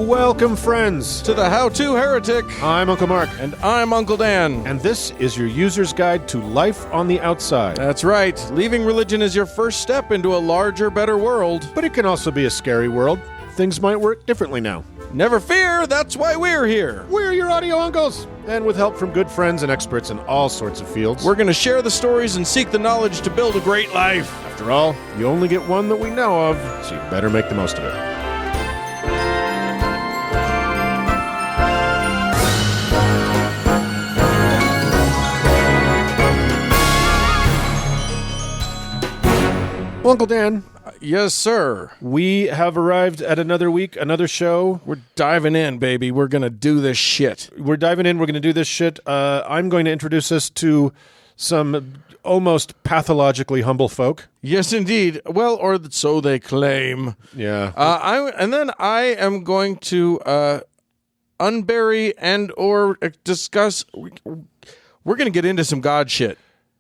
Welcome, friends, to the How-To Heretic. I'm Uncle Mark. And I'm Uncle Dan. And this is your user's guide to life on the outside. That's right. Leaving religion is your first step into a larger, better world. But it can also be a scary world. Things might work differently now. Never fear, that's why we're here. We're your audio uncles. And with help from good friends and experts in all sorts of fields, we're going to share the stories and seek the knowledge to build a great life. After all, you only get one that we know of, so you better make the most of it. Well, Uncle Dan. Yes, sir. We have arrived at another week, another show. We're diving in, baby. We're going to do this shit. We're diving in. We're going to do this shit. I'm going to introduce us to some almost pathologically humble folk. Yes, indeed. Well, or so they claim. Yeah. I am going to unbury and or discuss. We're going to get into some God shit.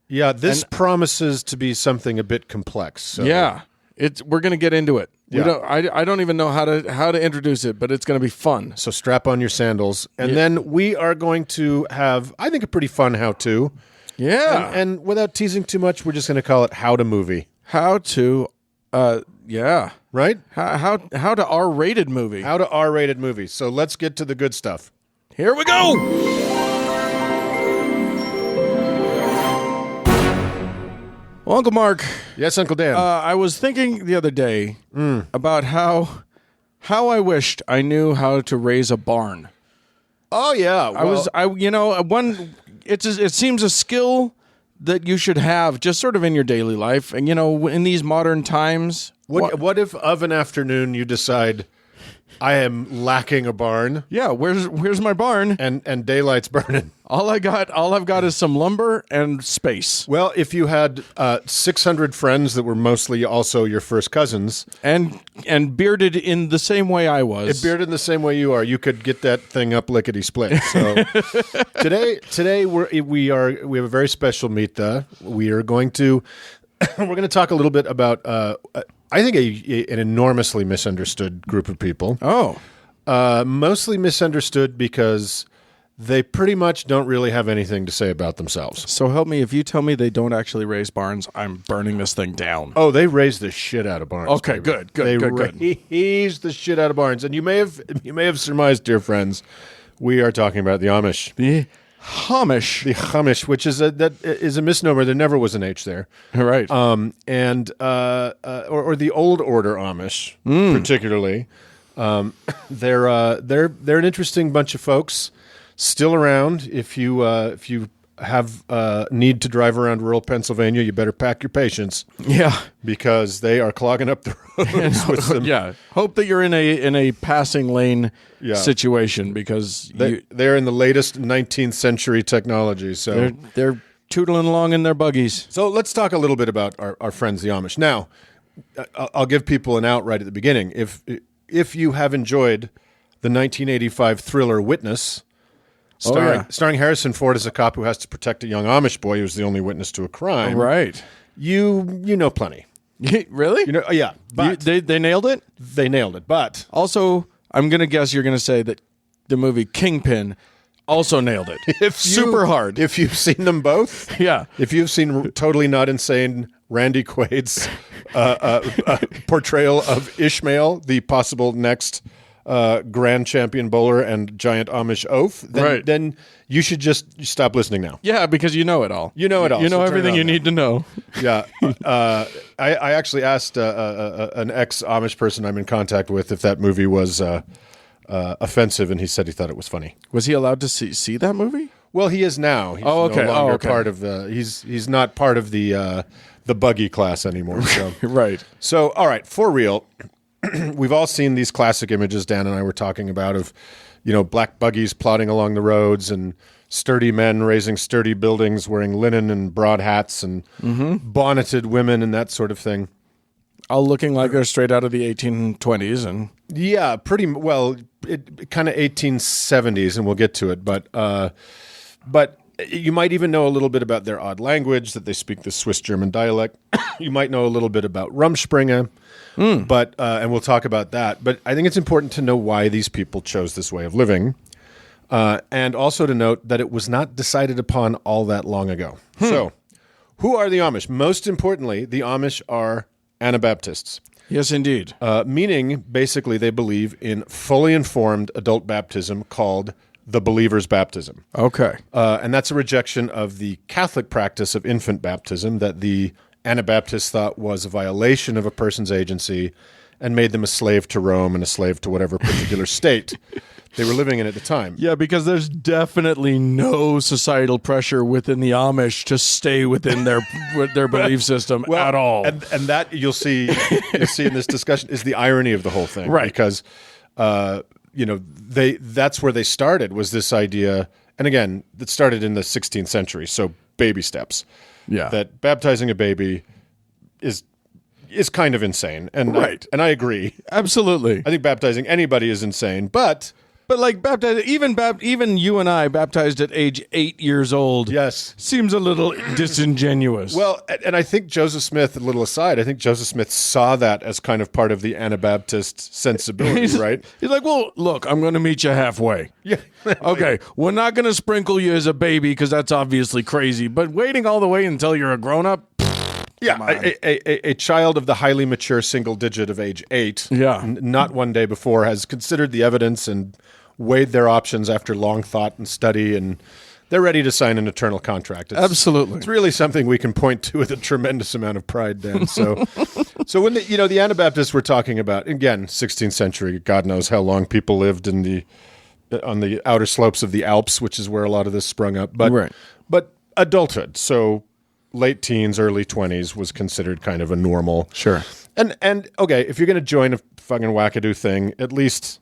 Yeah, this promises to be something a bit complex. So. Yeah. We're going to get into it. Yeah. I don't even know how to introduce it, but it's going to be fun. So strap on your sandals. And then we are going to have, I think, a pretty fun how-to. Yeah. And without teasing too much, we're just going to call it How to Movie. How to, yeah. Right? How to R-rated movie. How to R-rated movie. So let's get to the good stuff. Here we go! Well, Uncle Mark. Yes, Uncle Dan. I was thinking the other day about how I wished I knew how to raise a barn. Oh yeah, it seems a skill that you should have just sort of in your daily life, and in these modern times. What if of an afternoon you decide I am lacking a barn? Yeah, where's my barn? And daylight's burning. All I've got is some lumber and space. Well, if you had 600 friends that were mostly also your first cousins, and bearded in the same way I was, bearded in the same way you are, you could get that thing up lickety split. So today we have a very special meet. We are going to we're going to talk a little bit about I think an enormously misunderstood group of people. Oh, mostly misunderstood because they pretty much don't really have anything to say about themselves. So help me, if you tell me they don't actually raise barns, I'm burning this thing down. Oh, they raise the shit out of barns. Okay, baby. Good. They raise the shit out of barns, and you may have surmised, dear friends, we are talking about the Amish. The Amish, which is a misnomer. There never was an H there, right? Or the old order Amish, particularly. They're an interesting bunch of folks. Still around. If you have need to drive around rural Pennsylvania, you better pack your patience. Yeah, because they are clogging up the roads with some. Yeah, hope that you're in a passing lane situation because they're in the latest 19th century technology. So they're tootling along in their buggies. So let's talk a little bit about our friends the Amish. Now, I'll give people an out right at the beginning. If you have enjoyed the 1985 thriller Witness. Starring Harrison Ford as a cop who has to protect a young Amish boy who's the only witness to a crime. Right. You know plenty. Really? Yeah. But they nailed it? They nailed it. But also, I'm going to guess you're going to say that the movie Kingpin also nailed it. Super hard. If you've seen them both. Yeah. If you've seen Totally Not Insane, Randy Quaid's portrayal of Ishmael, the possible next grand champion bowler and giant Amish oath, then you should just stop listening now. Yeah, because you know it all. You know it all. You know everything you need to know. Yeah. I actually asked an ex-Amish person I'm in contact with if that movie was offensive, and he said he thought it was funny. Was he allowed to see that movie? Well, he is now. He's no longer part of the. He's not part of the Buggy class anymore. So. Right. So, all right, for real. We've all seen these classic images Dan and I were talking about of, black buggies plodding along the roads and sturdy men raising sturdy buildings wearing linen and broad hats and bonneted women and that sort of thing. All looking like they're straight out of the 1820s. And yeah, pretty well, kind of 1870s, and we'll get to it. But You might even know a little bit about their odd language, that they speak the Swiss German dialect. You might know a little bit about Rumspringa, but and we'll talk about that. But I think it's important to know why these people chose this way of living, and also to note that it was not decided upon all that long ago. So, who are the Amish? Most importantly, the Amish are Anabaptists. Yes, indeed. Meaning, basically, they believe in fully informed adult baptism called the believer's baptism. Okay. And that's a rejection of the Catholic practice of infant baptism that the Anabaptists thought was a violation of a person's agency and made them a slave to Rome and a slave to whatever particular state they were living in at the time. Yeah, because there's definitely no societal pressure within the Amish to stay within their belief system at all. And that you'll see in this discussion is the irony of the whole thing. Right. Because that's where they started, was this idea, and again, it started in the 16th century, so baby steps. Yeah. That baptizing a baby is kind of insane. And Right. I agree. Absolutely. I think baptizing anybody is insane, but like even you and I baptized at age 8 years old. yes. Seems a little disingenuous. Well, and I think Joseph Smith, a little aside, I think Joseph Smith saw that as kind of part of the Anabaptist sensibility, right? He's like, well, look, I'm going to meet you halfway. Yeah. Okay, we're not going to sprinkle you as a baby because that's obviously crazy. But waiting all the way until you're a grown up. Yeah, a child of the highly mature single digit of age 8, not one day before, has considered the evidence and weighed their options after long thought and study, and they're ready to sign an eternal contract. Absolutely. It's really something we can point to with a tremendous amount of pride, Dan. So when the Anabaptists we're talking about, again, 16th century, God knows how long people lived on the outer slopes of the Alps, which is where a lot of this sprung up. But adulthood, so late teens, early 20s was considered kind of a normal. Sure. And okay, if you're going to join a fucking wackadoo thing, at least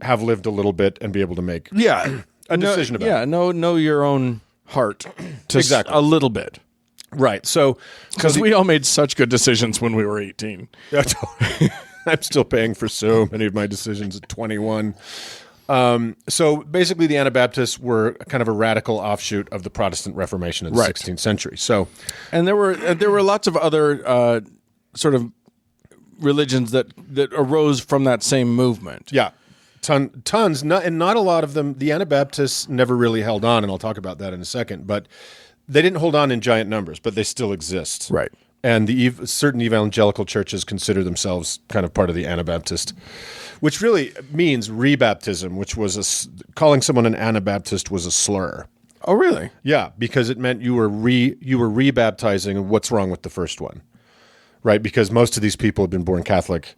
have lived a little bit and be able to make a decision about it. Yeah, know your own heart Exactly. a little bit. Right. So Because we all made such good decisions when we were 18. I'm still paying for so many of my decisions at 21. So basically, the Anabaptists were kind of a radical offshoot of the Protestant Reformation in the 16th century. So, and there were lots of other sort of religions that arose from that same movement. yeah, tons, not a lot of them. The Anabaptists never really held on, and I'll talk about that in a second. But they didn't hold on in giant numbers, but they still exist. Right. And certain evangelical churches consider themselves kind of part of the Anabaptist, which really means rebaptism, which was calling someone an Anabaptist was a slur. Oh, really? Yeah, because it meant you were rebaptizing, and what's wrong with the first one, right? Because most of these people have been born Catholic,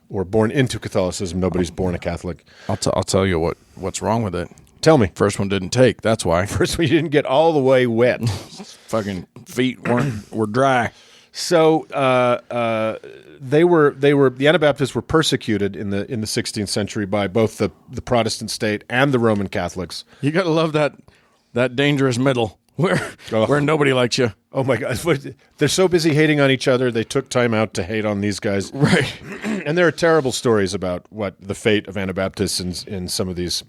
or born into Catholicism. Nobody's born a Catholic. I'll tell you what's wrong with it. Tell me. First one didn't take. That's why. First one, you didn't get all the way wet. Fucking feet were dry. So the Anabaptists were persecuted in the 16th century by both the Protestant state and the Roman Catholics. You got to love that dangerous middle where nobody likes you. Oh my God, they're so busy hating on each other. They took time out to hate on these guys. Right. And there are terrible stories about what the fate of Anabaptists in some of these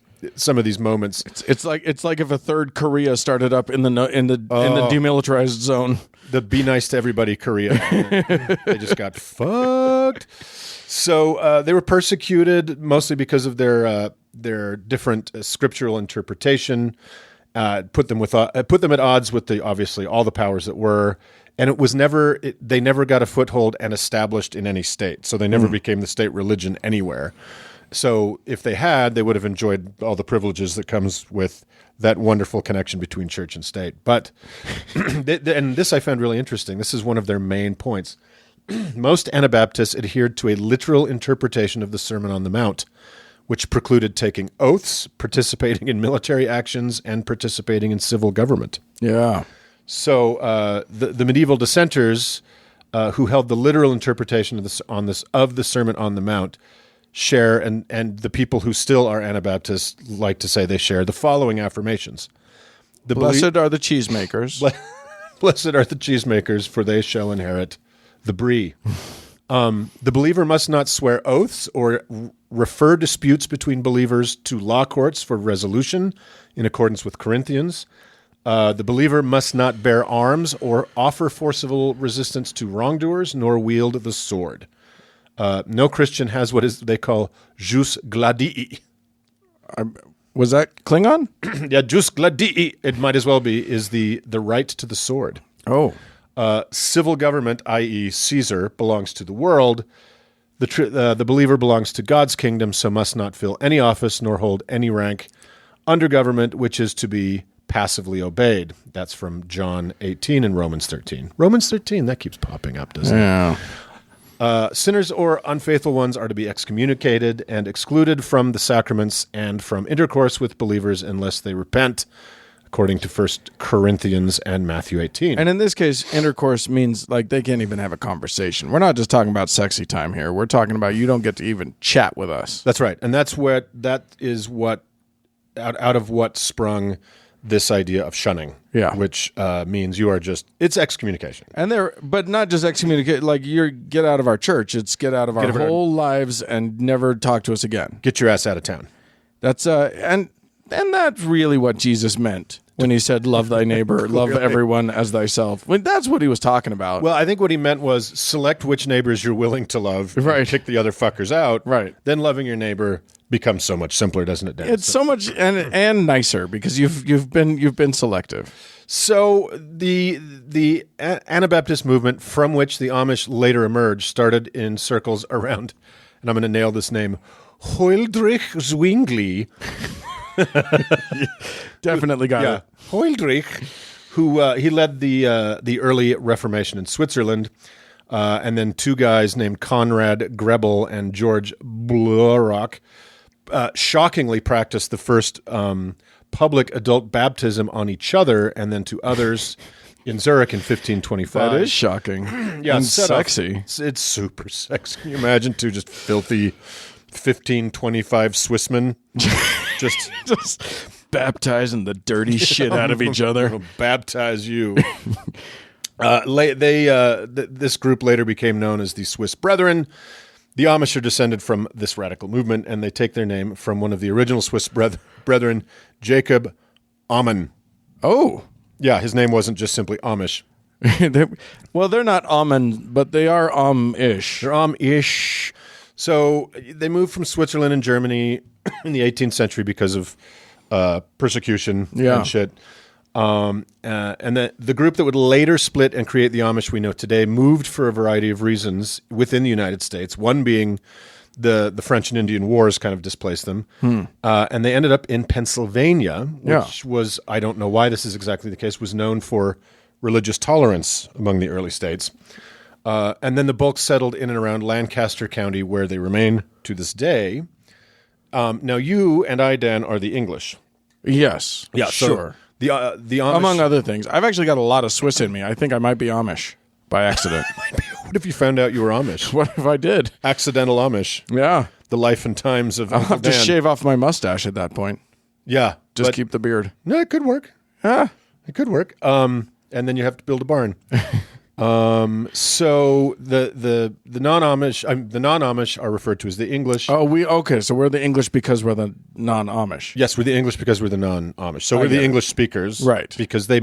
moments. It's like if a third Korea started up in the demilitarized zone. The be nice to everybody Korea. They just got fucked. So they were persecuted mostly because of their different scriptural interpretation. Put them at odds with obviously all the powers that were, and they never got a foothold and established in any state. So they never became the state religion anywhere. So if they had, they would have enjoyed all the privileges that comes with that wonderful connection between church and state. But, and this I found really interesting. This is one of their main points. Most Anabaptists adhered to a literal interpretation of the Sermon on the Mount, which precluded taking oaths, participating in military actions, and participating in civil government. Yeah. So the medieval dissenters who held the literal interpretation of the Sermon on the Mount share, and the people who still are Anabaptists like to say they share the following affirmations. Blessed are the cheesemakers. Blessed are the cheesemakers, for they shall inherit the brie. The believer must not swear oaths or refer disputes between believers to law courts for resolution in accordance with Corinthians. The believer must not bear arms or offer forcible resistance to wrongdoers, nor wield the sword. No Christian has what they call jus gladii. Was that Klingon? Yeah, jus gladii, it might as well be, is the right to the sword. Oh. Civil government, i.e. Caesar, belongs to the world. The believer belongs to God's kingdom, so must not fill any office nor hold any rank under government, which is to be passively obeyed. That's from John 18 and Romans 13. Romans 13, that keeps popping up, doesn't it? Yeah. Sinners or unfaithful ones are to be excommunicated and excluded from the sacraments and from intercourse with believers unless they repent, according to 1 Corinthians and Matthew 18. And in this case, intercourse means like they can't even have a conversation. We're not just talking about sexy time here. We're talking about you don't get to even chat with us. That's right. And that is what out of what sprung this idea of shunning, which means you are it's excommunication. And but not just excommunicate, like get out of our church. It's get out of our whole lives and never talk to us again. Get your ass out of town. That's and that's really what Jesus meant when he said, "Love thy neighbor, love everyone as thyself." That's what he was talking about. Well, I think what he meant was select which neighbors you're willing to love, right? Kick the other fuckers out, right? Then loving your neighbor becomes so much simpler, doesn't it, Dan? It's so much and nicer because you've been selective. So the Anabaptist movement, from which the Amish later emerged, started in circles around, and I'm going to nail this name, Huldrych Zwingli. Definitely got it. Huldrych, who he led the early Reformation in Switzerland, and then two guys named Conrad Grebel and George Blaurock shockingly practiced the first public adult baptism on each other and then to others in Zurich in 1525. That is shocking. Yeah, and sexy. It's super sexy. Can you imagine two just filthy 1525 Swissmen just baptizing the dirty shit out of each other? Baptize you. This group later became known as the Swiss Brethren. The Amish are descended from this radical movement, and they take their name from one of the original Swiss brethren, Jacob Amann. Oh. Yeah, his name wasn't just simply Amish. They're not Amann, but they are Amish. They're Amish. So they moved from Switzerland and Germany in the 18th century because of persecution and shit. And the group that would later split and create the Amish we know today moved for a variety of reasons within the United States, one being the French and Indian Wars kind of displaced them. And they ended up in Pennsylvania, which was, I don't know why this is exactly the case, was known for religious tolerance among the early states. And then the bulk settled in and around Lancaster County, where they remain to this day. Now, you and I, Dan, are the English. Yes. Yeah, sure. The Amish, among other things. I've actually got a lot of Swiss in me. I think I might be Amish by accident. What if you found out you were Amish? What if I did? Accidental Amish. Yeah. The life and times of I'll have to shave off my mustache at that point. Yeah. Just keep the beard. No, it could work. Yeah. It could work. And then you have to build a barn. So the non-Amish are referred to as the English. Oh, so we're the English because we're the non-Amish. Yes, we're the English because we're the non-Amish. So we're the English speakers, right? Because they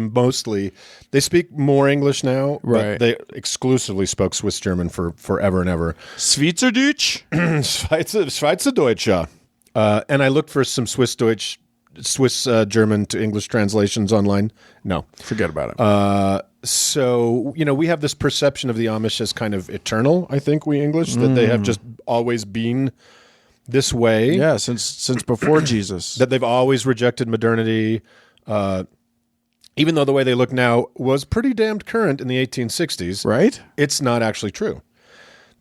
speak more English now, right? But they exclusively spoke Swiss German for forever and ever. Schweizerdeutsch, Schweizerdeutsch. And I looked for some Swiss German to English translations online. No, forget about it. So, we have this perception of the Amish as kind of eternal, I think, we English, that they have just always been this way. Yeah, since before Jesus. That they've always rejected modernity, even though the way they look now was pretty damned current in the 1860s. Right? It's not actually true.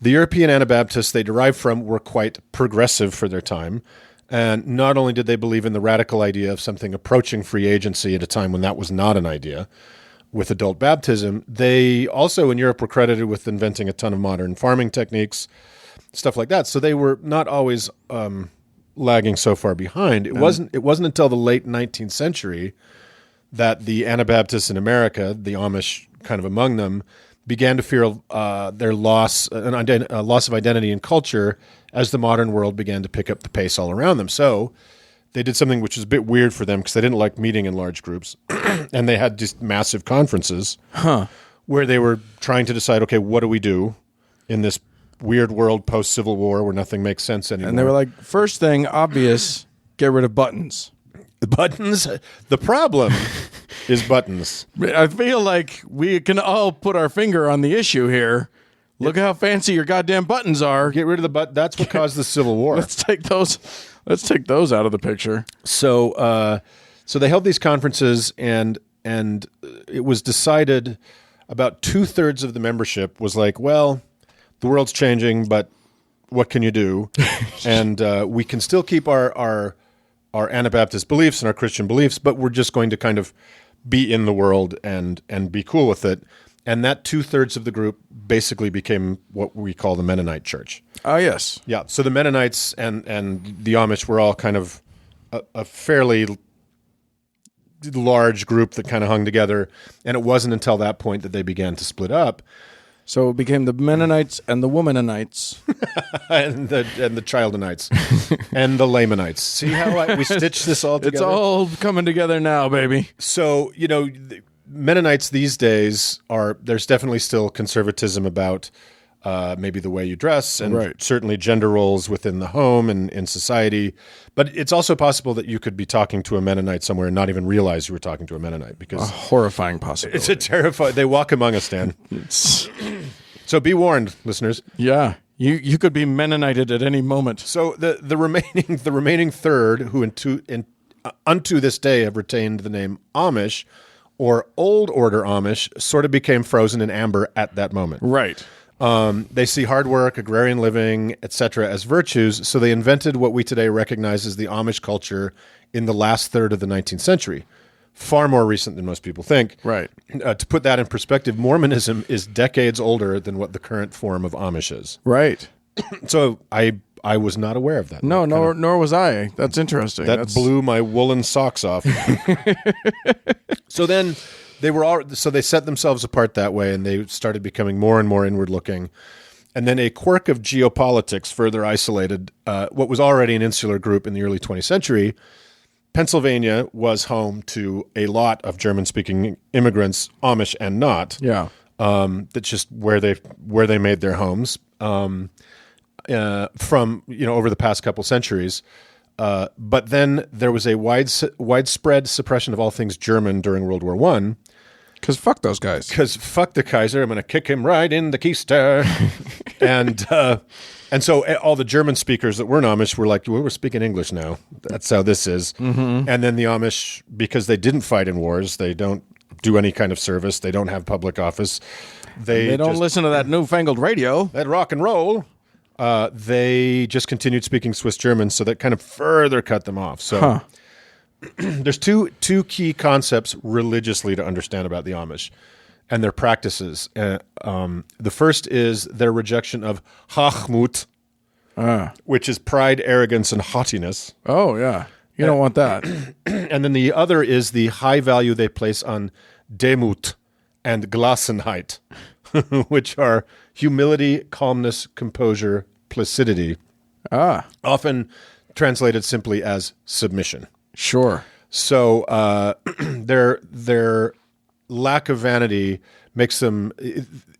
The European Anabaptists they derived from were quite progressive for their time. And not only did they believe in the radical idea of something approaching free agency at a time when that was not an idea, with adult baptism, they also in Europe were credited with inventing a ton of modern farming techniques, stuff like that. So they were not always lagging so far behind. It wasn't until the late 19th century that the Anabaptists in America, the Amish kind of among them, began to feel their loss of identity and culture as the modern world began to pick up the pace all around them. So they did something which was a bit weird for them because they didn't like meeting in large groups. and they had just massive conferences where they were trying to decide, okay, what do we do in this weird world post-Civil War where nothing makes sense anymore? And they were like, first thing, obvious, get rid of buttons. The buttons? The problem is buttons. I feel like we can all put our finger on the issue here. Look how fancy your goddamn buttons are. Get rid of the button. That's what caused the Civil War. Let's take those out of the picture. So they held these conferences, and it was decided about 2/3 of the membership was like, well, the world's changing, but what can you do? And we can still keep our Anabaptist beliefs and our Christian beliefs, but we're just going to kind of be in the world and be cool with it. And that 2/3 of the group basically became what we call the Mennonite Church. Oh, yes. Yeah. So the Mennonites and the Amish were all kind of a fairly large group that kind of hung together. And it wasn't until that point that they began to split up. So it became the Mennonites and the Womanites. and the Childenites and the Lamanites. See how we stitched this all together? It's all coming together now, baby. So, the Mennonites these days there's definitely still conservatism about maybe the way you dress and certainly gender roles within the home and in society. But it's also possible that you could be talking to a Mennonite somewhere and not even realize you were talking to a Mennonite, because a horrifying possibility. It's a terrifying. They walk among us, Dan. So be warned, listeners. Yeah, you could be Mennonited at any moment. So the remaining third, who unto this day have retained the name Amish or Old Order Amish, sort of became frozen in amber at that moment. Right. They see hard work, agrarian living, etc. as virtues, so they invented what we today recognize as the Amish culture in the last third of the 19th century. Far more recent than most people think. Right. To put that in perspective, Mormonism is decades older than what the current form of Amish is. Right. So I was not aware of that. No, nor was I. That's interesting. That blew my woolen socks off. So then they set themselves apart that way, and they started becoming more and more inward looking. And then a quirk of geopolitics further isolated what was already an insular group in the early 20th century. Pennsylvania was home to a lot of German-speaking immigrants, Amish and not. Yeah. That's just where they made their homes from over the past couple centuries. But then there was a widespread suppression of all things German during World War I. Because fuck those guys. Because fuck the Kaiser, I'm going to kick him right in the keister. And so all the German speakers that weren't Amish were like, well, we're speaking English now. That's how this is. Mm-hmm. And then the Amish, because they didn't fight in wars, they don't do any kind of service, they don't have public office. They don't listen to that newfangled radio. That rock and roll. They just continued speaking Swiss German, so that kind of further cut them off. So there's two key concepts religiously to understand about the Amish and their practices. The first is their rejection of Hochmut, which is pride, arrogance, and haughtiness. Oh, yeah. You don't want that. And then the other is the high value they place on Demut and Gelassenheit, which are humility, calmness, composure, placidity. Often translated simply as submission. Sure. So their lack of vanity makes them,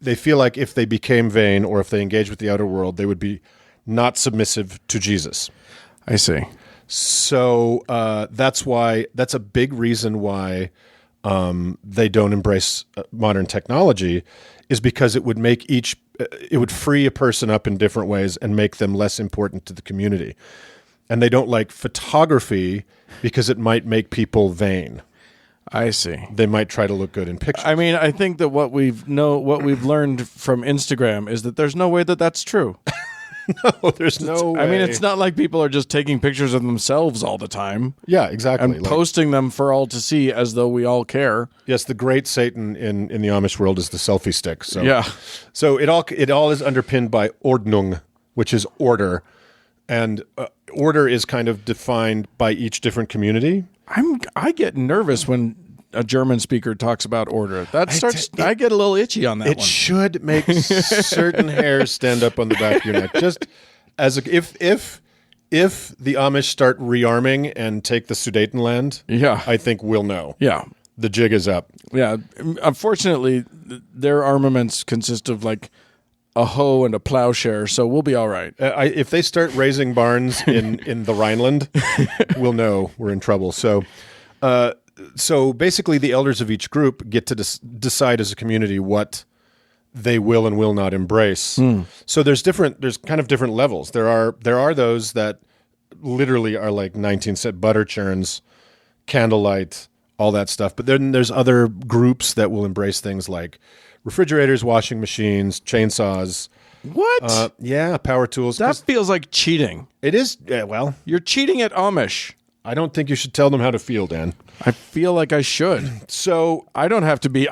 they feel like if they became vain or if they engaged with the outer world, they would be not submissive to Jesus. I see. So that's a big reason why they don't embrace modern technology, is because it would free a person up in different ways and make them less important to the community. And they don't like photography because it might make people vain. I see. They might try to look good in pictures. I mean, I think that what we've learned from Instagram is that there's no way that that's true. No, there's no way. I mean, it's not like people are just taking pictures of themselves all the time. Yeah, exactly. And posting them for all to see as though we all care. Yes, the great Satan in the Amish world is the selfie stick. So, yeah. So it all is underpinned by Ordnung, which is order. And order is kind of defined by each different community. I get nervous when a German speaker talks about order. I get a little itchy on that one. It should make certain hairs stand up on the back of your neck. Just as if the Amish start rearming and take the Sudetenland, yeah, I think we'll know. Yeah. the jig is up. Yeah. Unfortunately, their armaments consist of like a hoe and a plowshare, so we'll be all right. If they start raising barns in the Rhineland, we'll know we're in trouble. So basically, the elders of each group get to decide as a community what they will and will not embrace. So there's kind of different levels. There are those that literally are like 19th butter churns, candlelight, all that stuff. But then there's other groups that will embrace things like refrigerators, washing machines, chainsaws. What? Yeah, power tools. That feels like cheating. It is. Yeah, well, You're cheating at Amish. I don't think you should tell them how to feel, Dan. I feel like I should. So I don't have to be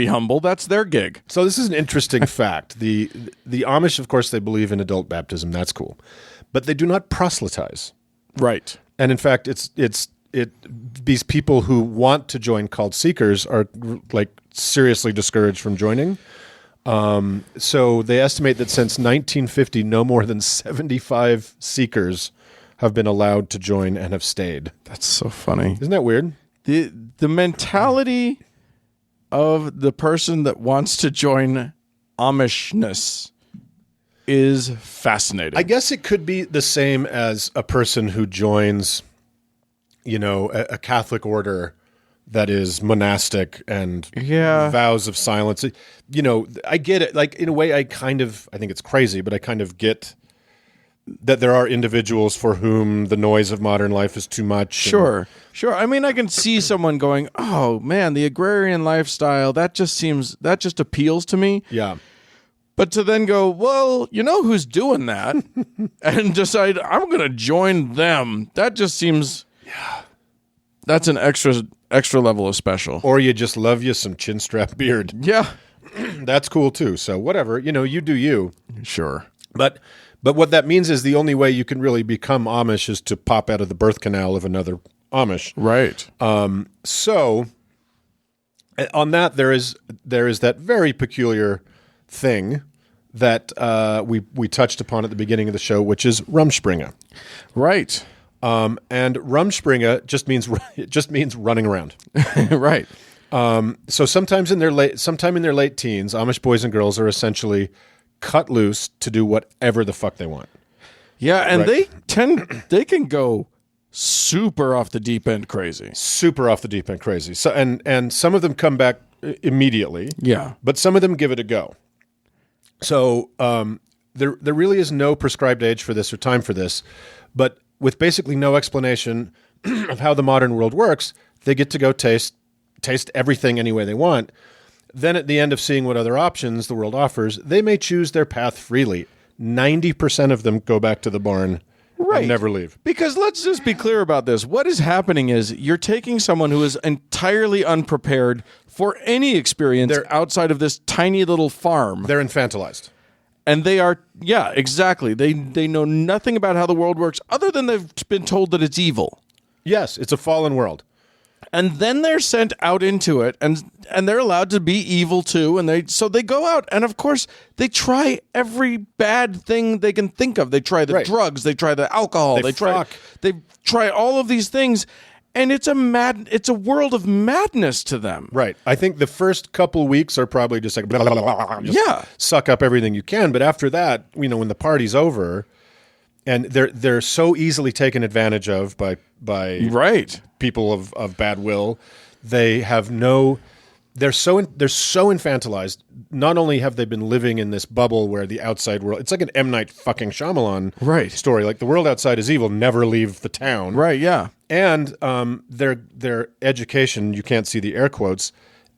humble. That's their gig. So this is an interesting fact. The Amish, of course, they believe in adult baptism. That's cool, but they do not proselytize. Right. And in fact, these people who want to join, called seekers, are like seriously discouraged from joining. So they estimate that since 1950, no more than 75 seekers have been allowed to join and have stayed. That's so funny. Isn't that weird? The mentality of the person that wants to join Amishness is fascinating. I guess it could be the same as a person who joins, a Catholic order that is monastic and vows of silence. I get it. Like, in a way, I think it's crazy, but I kind of get that there are individuals for whom the noise of modern life is too much. Sure. I mean, I can see someone going, "Oh man, the agrarian lifestyle, that just appeals to me." Yeah. But to then go, well, you know who's doing that, and decide I'm going to join them. That just seems, that's an extra level of special. Or you just love you some chin strap beard. Yeah, that's cool too. So whatever, you do you. Sure. But what that means is the only way you can really become Amish is to pop out of the birth canal of another Amish. Right. So on that, there is that very peculiar thing that we touched upon at the beginning of the show, which is Rumspringa. Right. And Rumspringa just means running around. Right. So sometime in their late teens, Amish boys and girls are essentially cut loose to do whatever the fuck they want. Yeah, and they can go super off the deep end crazy. Super off the deep end crazy. So and some of them come back immediately. Yeah. But some of them give it a go. So there really is no prescribed age for this or time for this, but with basically no explanation of how the modern world works, they get to go taste everything any way they want. Then at the end of seeing what other options the world offers, they may choose their path freely. 90% of them go back to the barn and never leave. Because let's just be clear about this. What is happening is you're taking someone who is entirely unprepared for any experience outside of this tiny little farm. They're infantilized. And they are, yeah, exactly. They know nothing about how the world works other than they've been told that it's evil. Yes, it's a fallen world. And then they're sent out into it, and they're allowed to be evil too. And they go out, and of course they try every bad thing they can think of. They try the drugs, they try the alcohol, they try all of these things, and it's a world of madness to them. Right. I think the first couple weeks are probably just like blah, blah, blah, just suck up everything you can. But after that, when the party's over, and they're so easily taken advantage of by people of bad will. They have they're so infantilized. Not only have they been living in this bubble where the outside world, it's like an M. Night fucking Shyamalan story. Like the world outside is evil, never leave the town. Right, yeah. And their education, you can't see the air quotes,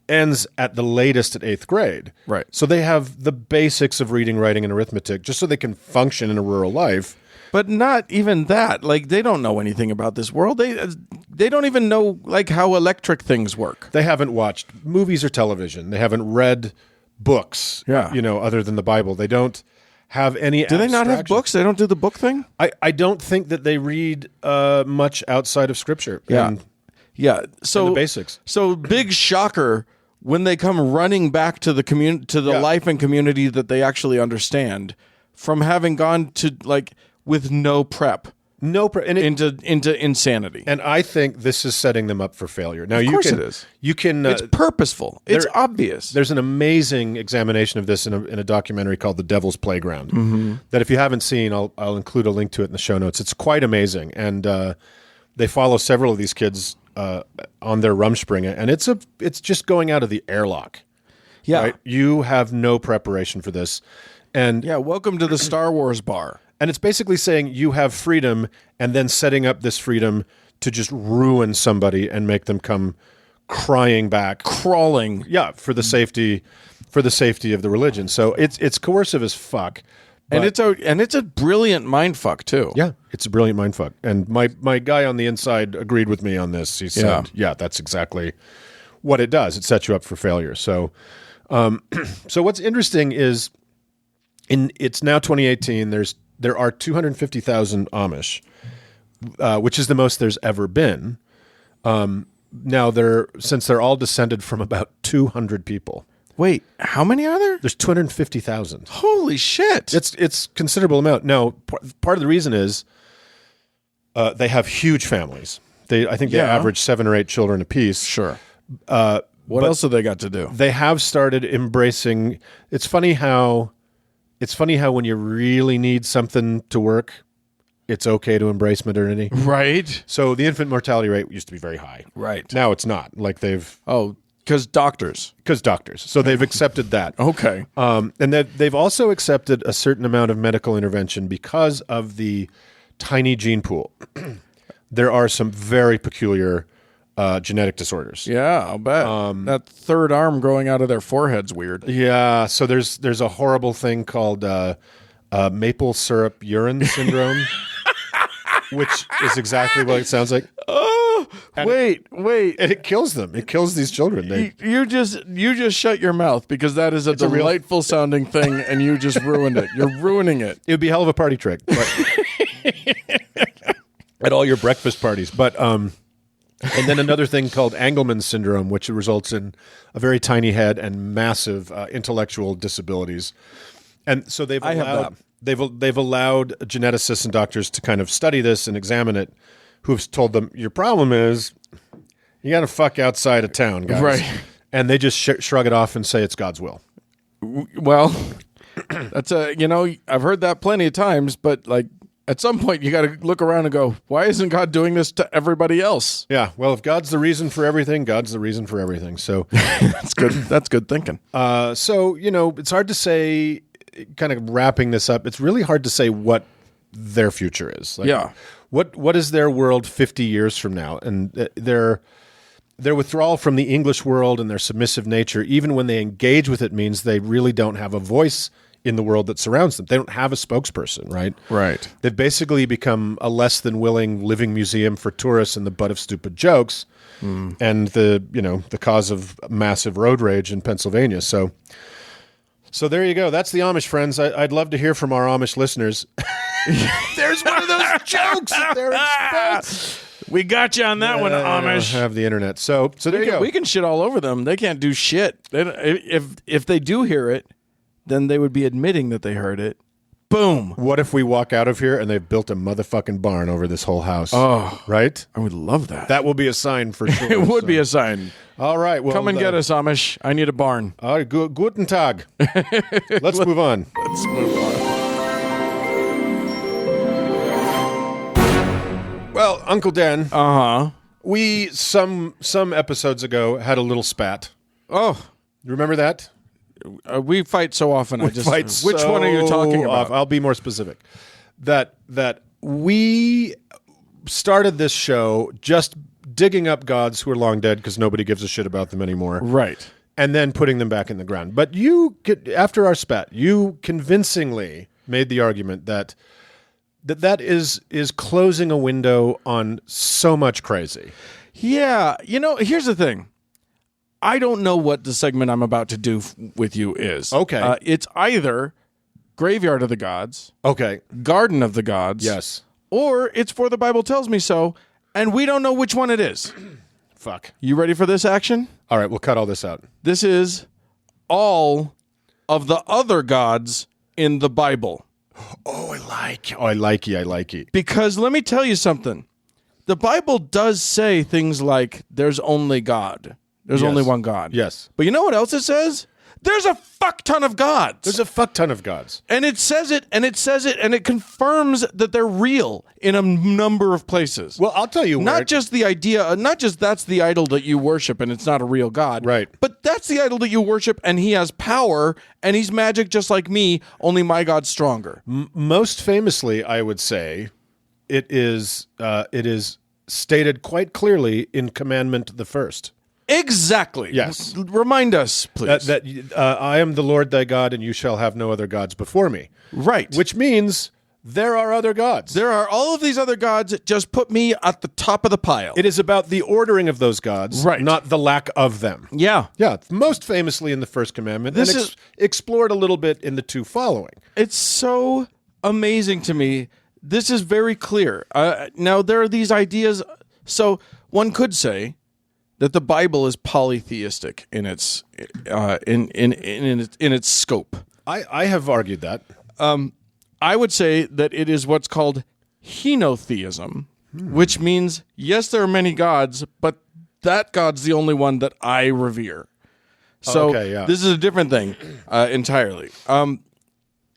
ends at the latest at 8th grade. Right. So they have the basics of reading, writing, and arithmetic just so they can function in a rural life. But not even that. Like, they don't know anything about this world. They don't even know, like, how electric things work. They haven't watched movies or television. They haven't read books, other than the Bible. They don't have any Do they not have books? They don't do the book thing? I don't think that they read much outside of Scripture. Yeah. So and the basics. So big shocker when they come running back to the life and community that they actually understand from having gone to, like, with no prep. into insanity. And I think this is setting them up for failure. Now, of course it is. You can. It's purposeful. It's obvious. There's an amazing examination of this in a documentary called "The Devil's Playground." That if you haven't seen, I'll include a link to it in the show notes. It's quite amazing, and they follow several of these kids on their Rumspringa, and it's just going out of the airlock. Yeah, right? You have no preparation for this, and welcome to the Star Wars bar. And it's basically saying you have freedom and then setting up this freedom to just ruin somebody and make them come crying back. Crawling. Yeah, for the safety of the religion. So it's coercive as fuck. And it's a brilliant mind fuck too. Yeah, it's a brilliant mind fuck. And my guy on the inside agreed with me on this. He said, yeah that's exactly what it does. It sets you up for failure. So so what's interesting is it's now 2018, there are 250,000 Amish, which is the most there's ever been. Now, since they're all descended from about 200 people. Wait, how many are there? There's 250,000. Holy shit! It's considerable amount. Now, part of the reason is they have huge families. I think they average 7 or 8 children apiece. Sure. What else have they got to do? They have started embracing. It's funny how when you really need something to work, it's okay to embrace modernity. Right. So the infant mortality rate used to be very high. Right. Now it's not. Like because doctors. So they've accepted that. Okay. And they've also accepted a certain amount of medical intervention because of the tiny gene pool. There are some very peculiar genetic disorders. Yeah, I'll bet. That third arm growing out of their forehead's weird. Yeah, so there's a horrible thing called maple syrup urine syndrome, which is exactly what it sounds like. Oh, wait. And it kills them. It kills these children. You just shut your mouth because that is a delightful sounding thing, and you just ruined it. You're ruining it. It would be a hell of a party trick, but at all your breakfast parties. But and then another thing called Angelman syndrome, which results in a very tiny head and massive intellectual disabilities. And so they've allowed geneticists and doctors to kind of study this and examine it, who've told them your problem is you got to fuck outside of town, guys. Right. And they just shrug it off and say it's God's will. Well, that's I've heard that plenty of times, but like at some point you got to look around and go, why isn't God doing this to everybody else? Yeah. Well, if God's the reason for everything, God's the reason for everything. So that's good. That's good thinking. So, it's hard to say, kind of wrapping this up, it's really hard to say what their future is. Like, what is their world 50 years from now? And their withdrawal from the English world and their submissive nature, even when they engage with it, means they really don't have a voice in the world that surrounds them. They don't have a spokesperson, right? Right. They've basically become a less than willing living museum for tourists and the butt of stupid jokes, and the cause of massive road rage in Pennsylvania. So there you go. That's the Amish, friends. I'd love to hear from our Amish listeners. There's one of those jokes at their expense. We got you on that one, Amish. I have the internet. So there you go. We can shit all over them. They can't do shit. If they do hear it, then they would be admitting that they heard it. Boom. What if we walk out of here and they've built a motherfucking barn over this whole house? Oh. Right? I would love that. That will be a sign for sure. It would be a sign. All right. Well, come and get us, Amish. I need a barn. All right. Guten Tag. Let's move on. Let's move on. Well, Uncle Dan. We some episodes ago had a little spat. Oh. You remember that? We fight so often. Which one are you talking about? I'll be more specific. That we started this show just digging up gods who are long dead because nobody gives a shit about them anymore. Right. And then putting them back in the ground. But after our spat, you convincingly made the argument that is closing a window on so much crazy. Yeah. Here's the thing. I don't know what the segment I'm about to do with you is. Okay. It's either Graveyard of the Gods. Okay. Garden of the Gods. Yes. Or it's For the Bible Tells Me So, and we don't know which one it is. Fuck. You ready for this action? All right, we'll cut all this out. This is all of the other gods in the Bible. Oh, I like it. Because let me tell you something. The Bible does say things like, there's only God. There's only one God. Yes. But you know what else it says? There's a fuck ton of gods. There's a fuck ton of gods. And it says it, and it says it, and it confirms that they're real in a number of places. Well, I'll tell you where. Not just the idea, not just that's the idol that you worship and it's not a real God. Right. But that's the idol that you worship and he has power and he's magic just like me, only my God's stronger. Most famously, I would say, it is stated quite clearly in Commandment the First. Exactly. Yes. Remind us, please. That I am the Lord thy God, and you shall have no other gods before me. Right. Which means there are other gods. There are all of these other gods. Just put me at the top of the pile. It is about the ordering of those gods, right, not the lack of them. Yeah. Yeah. Most famously in the First Commandment, this is explored a little bit in the two following. It's so amazing to me. This is very clear. Now, there are these ideas. So one could say that the Bible is polytheistic in its in its scope. I have argued that. I would say that it is what's called henotheism, which means yes, there are many gods, but that God's the only one that I revere. So this is a different thing entirely. And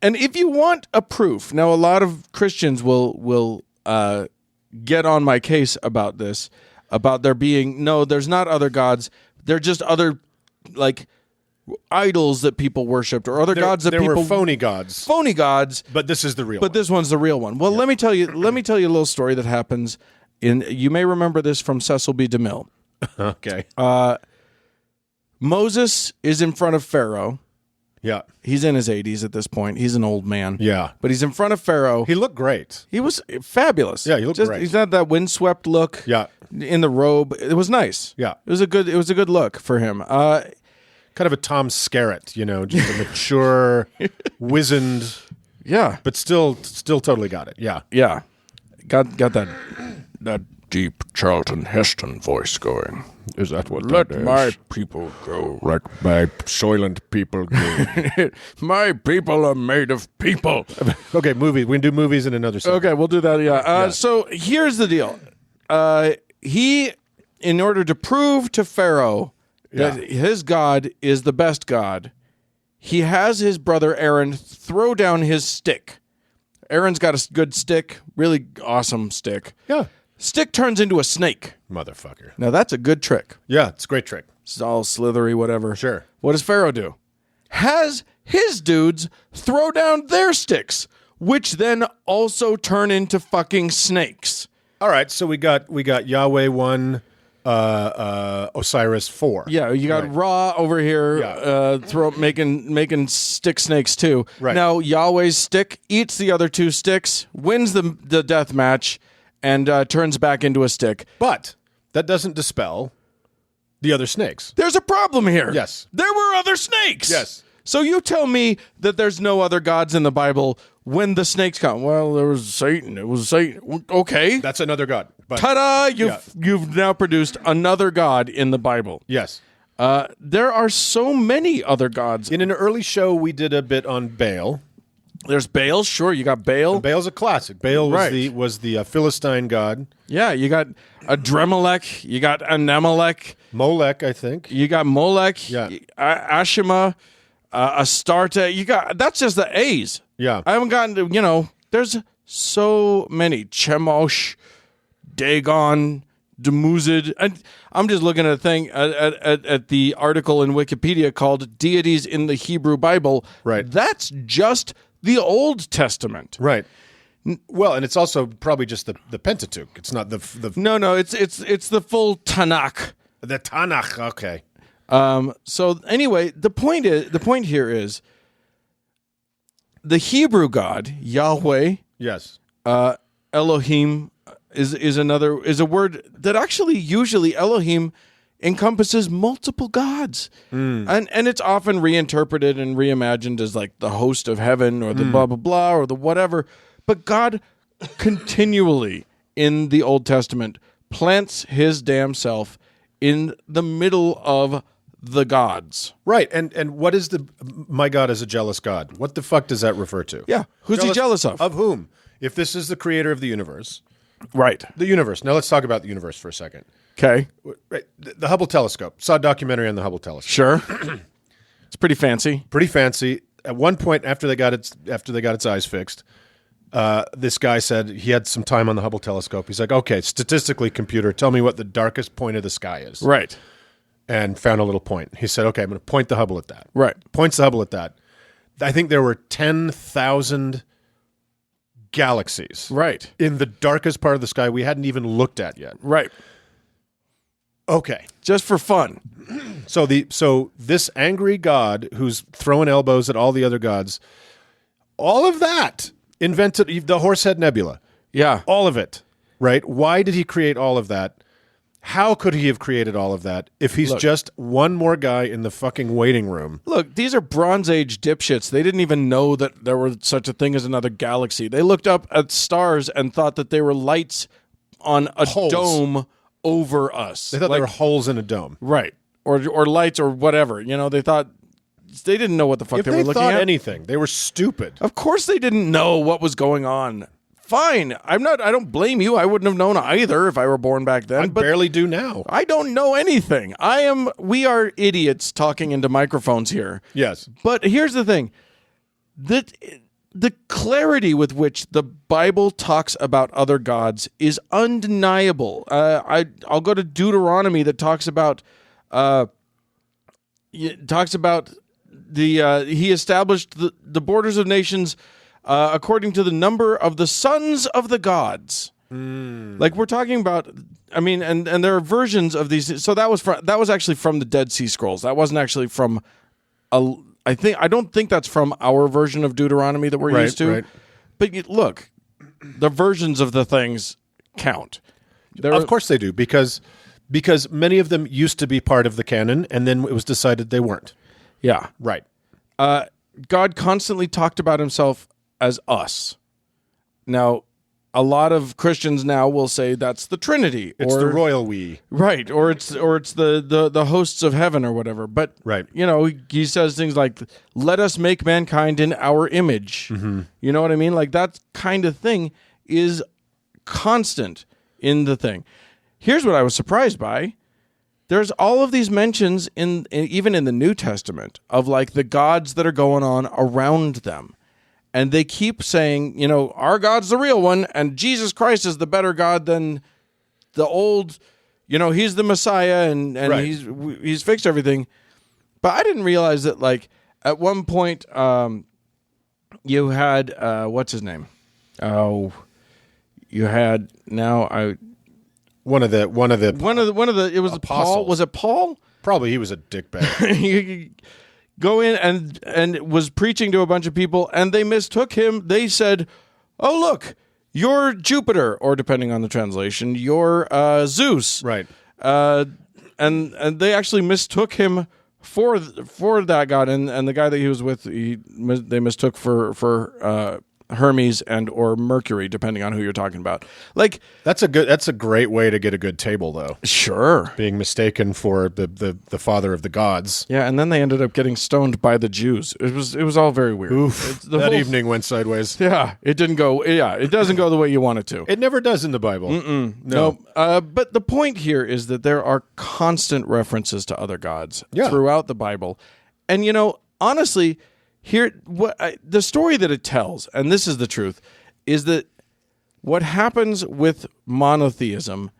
if you want a proof, now a lot of Christians will get on my case about this. About there being, no, there's not other gods. They're just other, like, idols that people worshipped or other gods that people... There were phony gods. Phony gods. But this is the real one. But this one's the real one. Well, let me tell you a little story that happens in... You may remember this from Cecil B. DeMille. Okay. Moses is in front of Pharaoh. Yeah. He's in his 80s at this point. He's an old man. Yeah. But he's in front of Pharaoh. He looked great. He was fabulous. Yeah, he looked great. He's had that windswept look. Yeah. In the robe. It was nice. Yeah. It was a good look for him. Kind of a Tom Skerritt, just a mature, wizened. Yeah. But still totally got it. Yeah. Yeah. Got that deep Charlton Heston voice going. Is that what Let that is? my people go. Let my soylent people go. My people are made of people. Okay, movies. We can do movies in another segment. Okay, we'll do that, yeah. So here's the deal. He, in order to prove to Pharaoh that his God is the best God, he has his brother Aaron throw down his stick. Aaron's got a good stick, really awesome stick. Yeah. Stick turns into a snake. Motherfucker. Now that's a good trick. Yeah, it's a great trick. It's all slithery, whatever. Sure. What does Pharaoh do? Has his dudes throw down their sticks, which then also turn into fucking snakes. All right, so we got Yahweh 1, Osiris 4. Yeah, you got Ra over here making stick snakes too. Right. Now Yahweh's stick eats the other two sticks, wins the death match, and turns back into a stick. But that doesn't dispel the other snakes. There's a problem here. Yes. There were other snakes. Yes. So you tell me that there's no other gods in the Bible when the snakes come. Well, there was Satan. It was Satan. Okay. That's another god. But ta-da! You've now produced another god in the Bible. yes. There are so many other gods. In an early show, we did a bit on Baal. There's Baal. Sure, you got Baal. Baal's a classic. Baal was Right. the Philistine god. Yeah, you got Adremelech. You got Anemelech. Molech, I think. You got Molech. Yeah. Ashima. Astarte. You got, that's just the A's. Yeah. I haven't gotten to, there's so many. Chemosh, Dagon, Demuzid. And I'm just looking at a thing at the article in Wikipedia called Deities in the Hebrew Bible. Right. That's just the Old Testament. Right. Well, and it's also probably just the Pentateuch. It's not the No, it's the full Tanakh. the Tanakh. Okay. So anyway, the point here is the Hebrew God, Yahweh, Yes. Elohim is a word that actually usually Elohim encompasses multiple gods. And it's often reinterpreted and reimagined as like the host of heaven or the blah blah blah or the whatever. But God continually in the Old Testament plants his damn self in the middle of the gods. Right. And what is my God is a jealous God? What the fuck does that refer to? Yeah. Who's he jealous of? Of whom? If this is the creator of the universe. Right. The universe. Now let's talk about the universe for a second. Okay. Right. The Hubble telescope. Saw a documentary on the Hubble telescope. Sure. It's pretty fancy. Pretty fancy. At one point after they got its eyes fixed, this guy said he had some time on the Hubble telescope. He's like, okay, statistically, computer, tell me what the darkest point of the sky is. Right. And found a little point. He said, okay, I'm going to point the Hubble at that. Right. Points the Hubble at that. I think there were 10,000 galaxies. Right. In the darkest part of the sky we hadn't even looked at yet. Right. Okay. Just for fun. So this angry god who's throwing elbows at all the other gods, all of that invented the Horsehead Nebula. Yeah. All of it. Right? Why did he create all of that? How could he have created all of that if he's just one more guy in the fucking waiting room? Look, these are Bronze Age dipshits. They didn't even know that there was such a thing as another galaxy. They looked up at stars and thought that they were lights on a dome over us. They thought they were holes in a dome. Right. Or lights or whatever. You know, they didn't know what the fuck they were looking at. If they thought anything, they were stupid. Of course they didn't know what was going on. Fine. I don't blame you. I wouldn't have known either if I were born back then. I barely do now. I don't know anything. We are idiots talking into microphones here. Yes. But here's the thing. The clarity with which the Bible talks about other gods is undeniable. I'll go to Deuteronomy that talks about he established the borders of nations according to the number of the sons of the gods. Like we're talking about, I mean, and there are versions of these. So that was actually from the Dead Sea Scrolls. That wasn't actually from I don't think that's from our version of Deuteronomy that we're used to. Right. But look, the versions of the things count. Of course they do, because many of them used to be part of the canon, and then it was decided they weren't. Yeah. Right. God constantly talked about himself as us. Now, a lot of Christians now will say that's the Trinity. It's the royal we. Right. Or it's the hosts of heaven or whatever. But, right. You know, he says things like, let us make mankind in our image. Mm-hmm. You know what I mean? Like that kind of thing is constant in the thing. Here's what I was surprised by. There's all of these mentions even in the New Testament of like the gods that are going on around them. And they keep saying, you know, our God's the real one, and Jesus Christ is the better God than the old, you know, he's the Messiah, and right. he's fixed everything. But I didn't realize that, like, at one point, you had, what's his name? Oh, you had, One of the it was apostles. Paul. Was it Paul? Probably he was a dickbag. Go in and was preaching to a bunch of people, and they mistook him. They said, "Oh, look, you're Jupiter," or depending on the translation, you're Zeus. Right. And they actually mistook him for that god, and the guy that he was with, they mistook for Hermes and or Mercury, depending on who you're talking about. Like that's a great way to get a good table, though. Sure, being mistaken for the father of the gods. Yeah, and then they ended up getting stoned by the Jews. It was all very weird. Oof, that evening went sideways. Yeah, it didn't go. Yeah, it doesn't go the way you want it to. It never does in the Bible. No. But the point here is that there are constant references to other gods throughout the Bible, and you know, honestly. Here, the story that it tells, and this is the truth, is that what happens with monotheism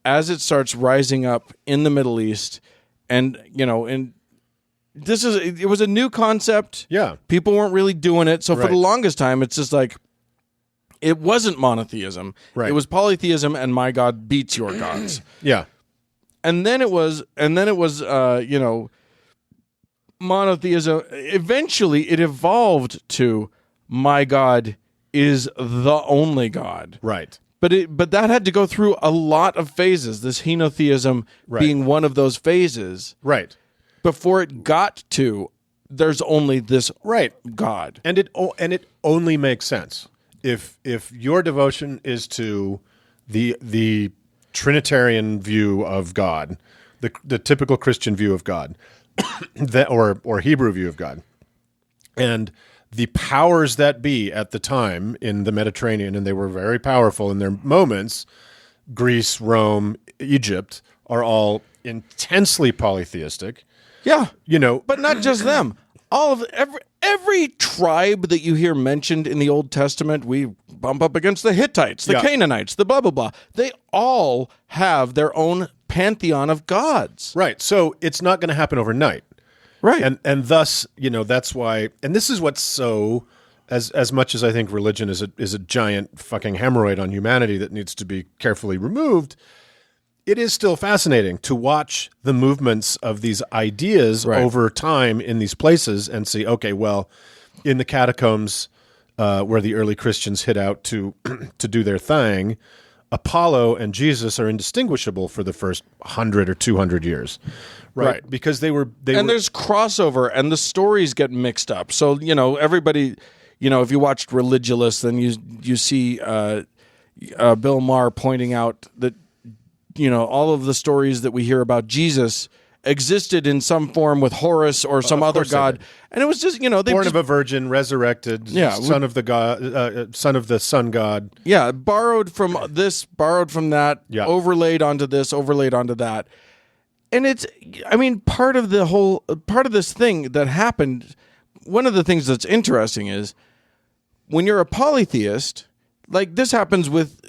as it starts rising up in the Middle East, and you know, it was a new concept. Yeah, people weren't really doing it, so for the longest time, it's just like it wasn't monotheism. Right. It was polytheism, and my God beats your gods. Yeah, and then it was, you know. Monotheism, eventually it evolved to my God is the only God. Right. But that had to go through a lot of phases, this henotheism being one of those phases. Right. Before it got to there's only this God. And it only makes sense. If your devotion is to the Trinitarian view of God, the typical Christian view of God, or Hebrew view of God, and the powers that be at the time in the Mediterranean, and they were very powerful in their moments. Greece, Rome, Egypt are all intensely polytheistic. Yeah, You but not just them. All of every tribe that you hear mentioned in the Old Testament, we bump up against the Hittites, the Canaanites, the blah blah blah. They all have their own pantheon of gods. right. So it's not going to happen overnight. Right. And thus, that's why, and this is what's so, as much as I think religion is a giant fucking hemorrhoid on humanity that needs to be carefully removed, it is still fascinating to watch the movements of these ideas over time in these places and see, okay, well, in the catacombs where the early Christians hid out to do their thing, Apollo and Jesus are indistinguishable for the first 100 or 200 years. Right. Because they were there's crossover and the stories get mixed up. So, everybody, if you watched Religulous, then you see Bill Maher pointing out that, all of the stories that we hear about Jesus existed in some form with Horus or some other god. And it was just, born of a virgin, resurrected, son of the god, son of the sun god. Yeah, borrowed from this, borrowed from that, overlaid onto this, overlaid onto that. And it's, part of this thing that happened, one of the things that's interesting is when you're a polytheist, like this happens with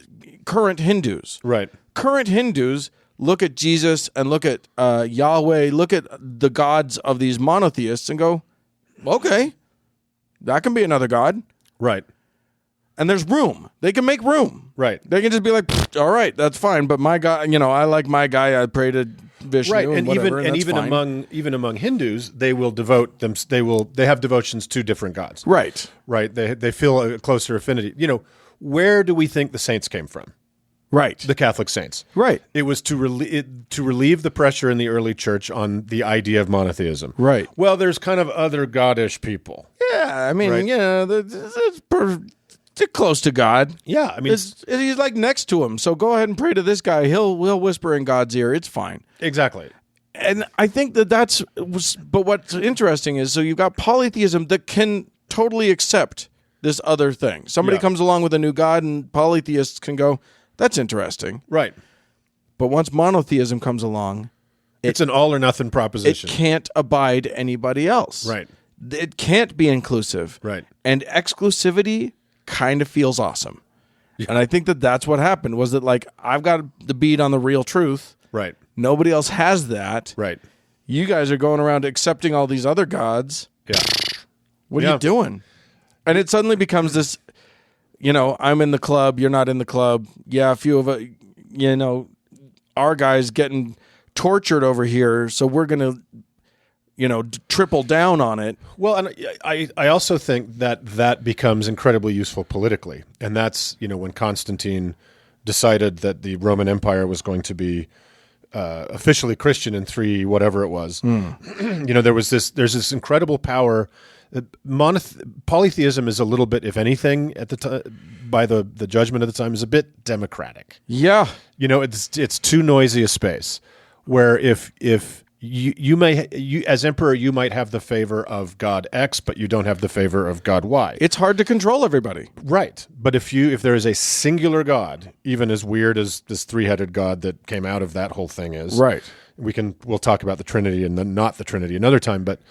current Hindus. Right. Current Hindus look at Jesus and look at Yahweh, look at the gods of these monotheists and go, okay, that can be another god. Right. And there's room. They can make room. Right. They can just be like, all right, that's fine. But my God, I like my guy. I pray to Vishnu, right, and whatever, and even among Hindus, they will devote them. They have devotions to different gods. Right, right. They feel a closer affinity. Where do we think the saints came from? Right, the Catholic saints. Right, it was to relieve the pressure in the early church on the idea of monotheism. Right. Well, there's kind of other goddish people. Yeah, it's too close to God. Yeah, he's like next to him. So go ahead and pray to this guy. He'll whisper in God's ear. It's fine. Exactly. And I think but what's interesting is, so you've got polytheism that can totally accept this other thing. Somebody comes along with a new god and polytheists can go, that's interesting. Right. But once monotheism comes along, it's an all or nothing proposition. It can't abide anybody else. Right. It can't be inclusive. Right. And exclusivity kind of feels awesome. Yeah. And I think that's what happened, was that, like, I've got the bead on the real truth. Right. Nobody else has that. Right. You guys are going around accepting all these other gods. Yeah. What are you doing? And it suddenly becomes this, I'm in the club, you're not in the club. Yeah, a few of our guys getting tortured over here, so we're going to triple down on it. Well, and I also think that becomes incredibly useful politically. And that's, when Constantine decided that the Roman Empire was going to be officially Christian in 3 whatever it was. There's this incredible power. Polytheism is a little bit, if anything, at the time, by the judgment of the time, is a bit democratic. Yeah. It's too noisy a space where if you as emperor, you might have the favor of God X, but you don't have the favor of God Y. It's hard to control everybody. Right. But if there is a singular God, even as weird as this 3-headed God that came out of that whole thing is, right. We'll talk about the Trinity and then not the Trinity another time, but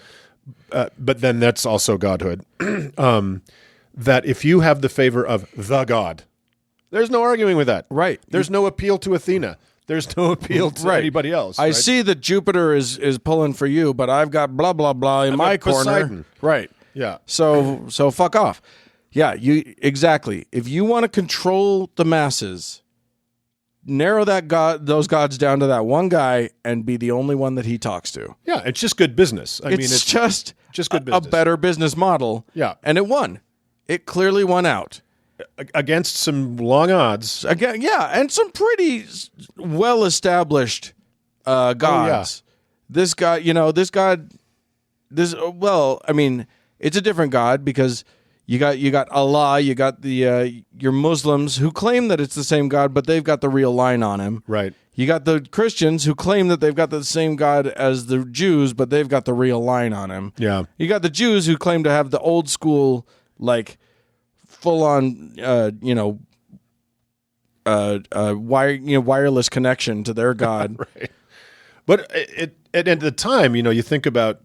then that's also godhood. That if you have the favor of the God, there's no arguing with that. Right. There's no appeal to Athena. There's no appeal to anybody else. I see that Jupiter is pulling for you, but I've got blah, blah, blah in my corner. Poseidon. Right. Yeah. So fuck off. Yeah, exactly. If you want to control the masses, narrow those gods down to that one guy and be the only one that he talks to. Yeah, it's just good business. It's just good business. A better business model. Yeah. And it won. It clearly won out. Against some long odds. Again, yeah, and some pretty well-established gods. Oh, yeah. This god, it's a different god because You got Allah. You got the your Muslims who claim that it's the same God, but they've got the real line on him. Right. You got the Christians who claim that they've got the same God as the Jews, but they've got the real line on him. Yeah. You got the Jews who claim to have the old school, like, full on, wireless connection to their God. Right. But at the time, you think about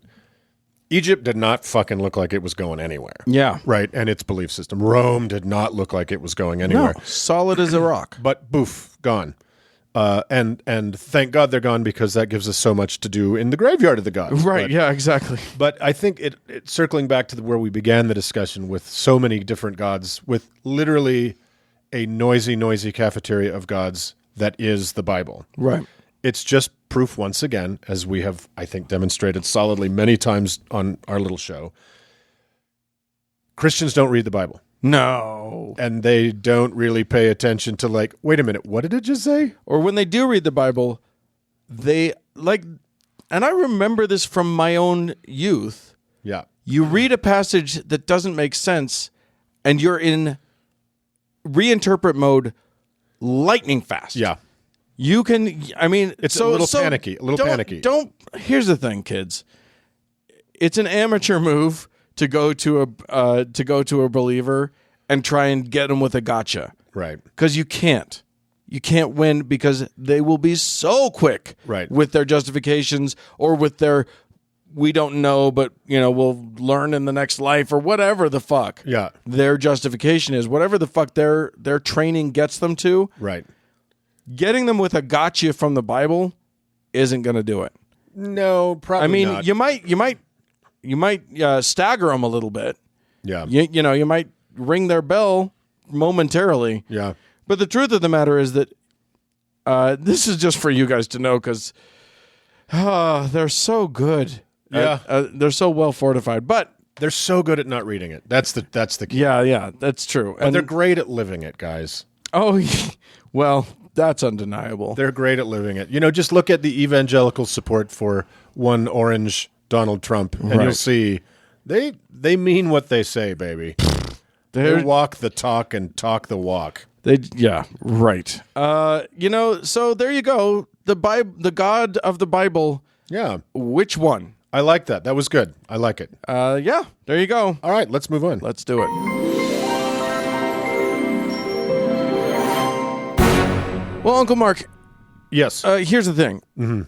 Egypt did not fucking look like it was going anywhere. Yeah. Right. And its belief system. Rome did not look like it was going anywhere. No, solid as a rock. But boof, gone. And thank God they're gone, because that gives us so much to do in the graveyard of the gods. Right, yeah, exactly. But I think it circling back to where we began the discussion, with so many different gods, with literally a noisy cafeteria of gods that is the Bible. Right. It's just proof once again, as we have, I think, demonstrated solidly many times on our little show. Christians don't read the Bible. No. And they don't really pay attention to, like, wait a minute, what did it just say? Or when they do read the Bible, they, like, and I remember this from my own youth. Yeah. You read a passage that doesn't make sense, and you're in reinterpret mode lightning fast. Yeah. You can, I mean, it's a little panicky. Here's the thing, kids. It's an amateur move to go to a believer and try and get them with a gotcha. Right. Because you can't. You can't win, because they will be so quick with their justifications, or with their, we don't know, but we'll learn in the next life, or whatever the fuck. Yeah. Their justification is, whatever the fuck their training gets them to. Right. Getting them with a gotcha from the Bible isn't going to do it. No, probably not. you might stagger them a little bit. Yeah. You might ring their bell momentarily. Yeah. But the truth of the matter is that this is just for you guys to know, because they're so good. Yeah. They're so well fortified, but they're so good at not reading it. That's the key. Yeah, that's true. But they're great at living it, guys. Oh, well, that's undeniable. They're great at living it. Just look at the evangelical support for one orange Donald Trump, and you'll see they mean what they say, baby. They walk the talk and talk the walk. Right. So there you go. The God of the Bible. Yeah. Which one? I like that. That was good. I like it. Yeah. There you go. All right, let's move on. Let's do it. Well, Uncle Mark. Yes. Here's the thing. Mm-hmm.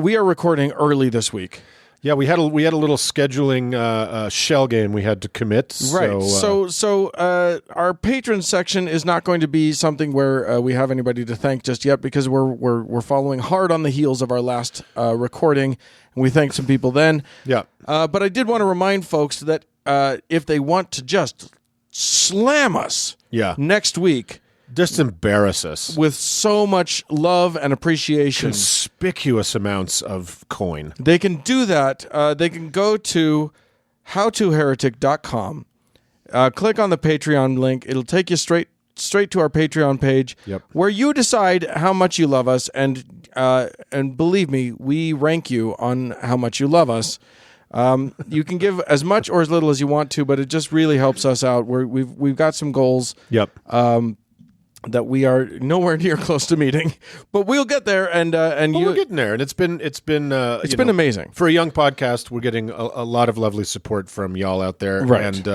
We are recording early this week. Yeah, we had a little scheduling shell game we had to commit. Right. So our patron section is not going to be something where we have anybody to thank just yet, because we're following hard on the heels of our last recording, and we thanked some people then. Yeah. But I did want to remind folks that if they want to just slam us next week, just embarrass us with so much love and appreciation, conspicuous amounts of coin, they can do that. They can go to howtoheretic.com, click on the Patreon link. It'll take you straight to our Patreon page, where you decide how much you love us, and believe me, we rank you on how much you love us. You can give as much or as little as you want to, but it just really helps us out. We've got some goals. That we are nowhere near close to meeting, but we'll get there. And we're getting there, and it's been amazing for a young podcast. We're getting a lot of lovely support from y'all out there, right?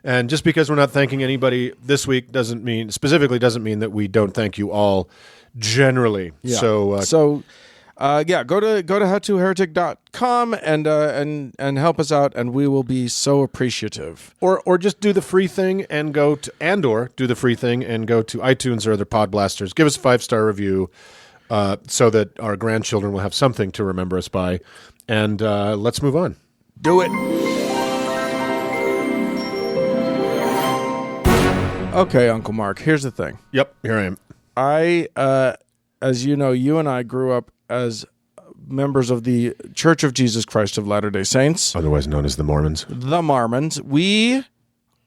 And just because we're not thanking anybody this week doesn't mean that we don't thank you all generally. Yeah. So go to howtoheretic.com and help us out, and we will be so appreciative. Or just do the free thing and do the free thing and go to iTunes or other pod blasters. Give us a 5-star review so that our grandchildren will have something to remember us by. And let's move on. Do it. Okay, Uncle Mark, here's the thing. Yep, here I am. As you know, you and I grew up as members of the Church of Jesus Christ of Latter-day Saints. Otherwise known as the Mormons. The Mormons. We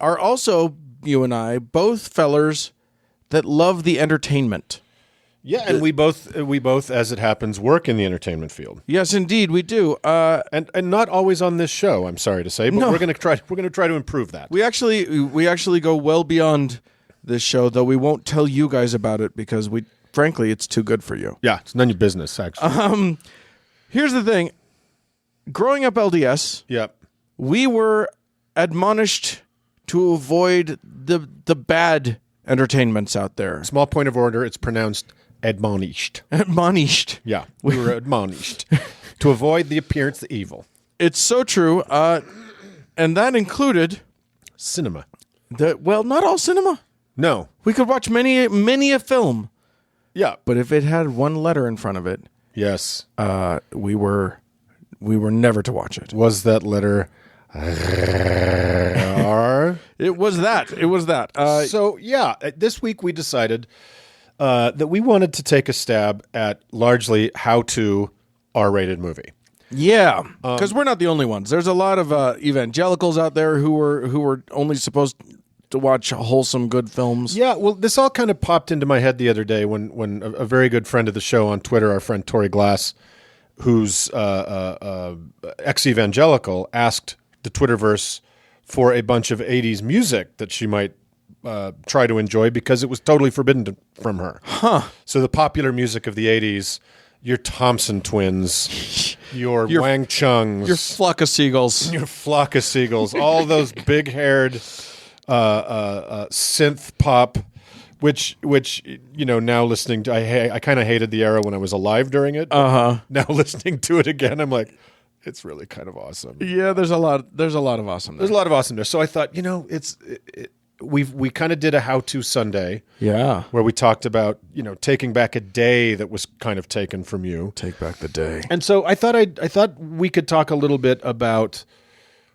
are also, you and I, both fellers that love the entertainment. Yeah, and we both, as it happens, work in the entertainment field. Yes, indeed, we do. And not always on this show, I'm sorry to say, but we're going to try to improve that. We actually go well beyond this show, though we won't tell you guys about it because frankly, it's too good for you. Yeah, it's none of your business, actually. Here's the thing. Growing up LDS, we were admonished to avoid the bad entertainments out there. Small point of order, it's pronounced admonished. Admonished. Yeah, we were admonished to avoid the appearance of evil. It's so true. And that included cinema. Not all cinema. No. We could watch many a film. Yeah. But if it had one letter in front of it, yes, we were never to watch it. Was that letter R? It was that. So, yeah, this week we decided that we wanted to take a stab at largely how to R-rated movie. Yeah, because we're not the only ones. There's a lot of evangelicals out there who were only supposed to watch wholesome, good films. Yeah, well, this all kind of popped into my head the other day when a very good friend of the show on Twitter, our friend Tori Glass, who's ex-evangelical, asked the Twitterverse for a bunch of 80s music that she might try to enjoy because it was totally forbidden from her. Huh. So the popular music of the 80s, your Thompson Twins, your Wang Chungs, your Flock of Seagulls, all those big-haired synth pop, which now listening to, I kind of hated the era when I was alive during it. Now listening to it again, I'm like, it's really kind of awesome. Yeah, there's a lot of awesome there. There's a lot of awesome there. So I thought, we kind of did a how-to Sunday. Yeah. Where we talked about, taking back a day that was kind of taken from you. Take back the day. And so I thought we could talk a little bit about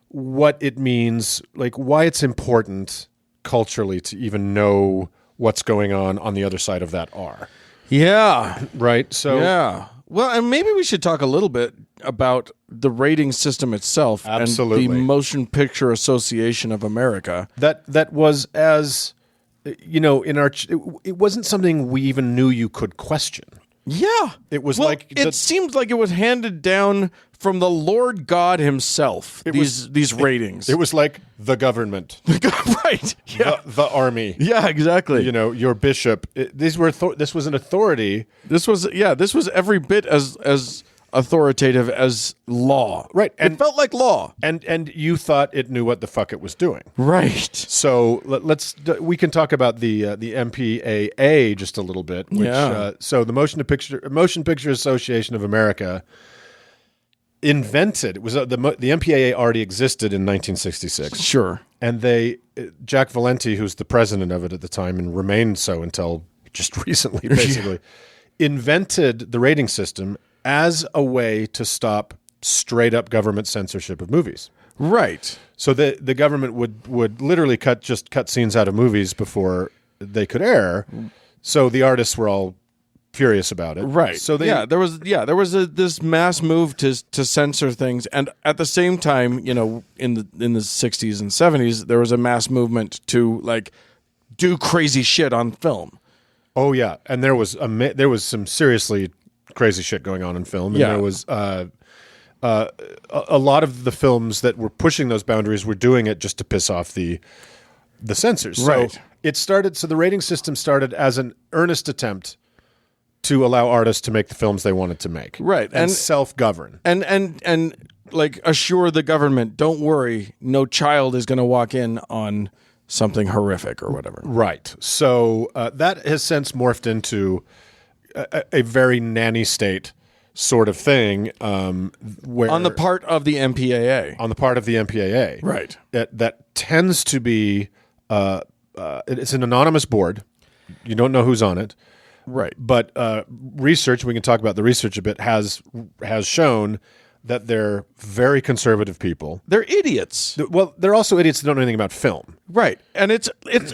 what it means, like why it's important culturally to even know what's going on the other side of that R. Yeah. Right? So yeah. Well, and maybe we should talk a little bit about the rating system itself. Absolutely. And the Motion Picture Association of America. That was, as it wasn't something we even knew you could question. Yeah. It was it seemed like it was handed down from the Lord God himself, these ratings. It was like the government. Right. Yeah. The army. Yeah, exactly. Your bishop. This was an authority. This was every bit as authoritative as law. Right. And it felt like law. And you thought it knew what the fuck it was doing. Right. So we can talk about the MPAA just a little bit. Which, so the Motion Picture Association of America invented, the MPAA already existed in 1966. Sure. And Jack Valenti, who's the president of it at the time and remained so until just recently, basically, invented the rating system as a way to stop straight up government censorship of movies. Right. So the government would literally cut scenes out of movies before they could air. So the artists were all furious about it. Right. So there was this mass move to censor things, and at the same time, in the 60s and 70s, there was a mass movement to do crazy shit on film. Oh yeah, and there was some seriously crazy shit going on in film. And there was a lot of the films that were pushing those boundaries were doing it just to piss off the censors. Right. So the rating system started as an earnest attempt to allow artists to make the films they wanted to make. Right. And self-govern. And assure the government, don't worry, no child is going to walk in on something horrific or whatever. Right. So that has since morphed into a very nanny state sort of thing, where on the part of the MPAA. Right. That tends to be it's an anonymous board. You don't know who's on it. Right. But research, we can talk about the research a bit, has shown that they're very conservative people. They're idiots. Well, they're also idiots that don't know anything about film. Right. And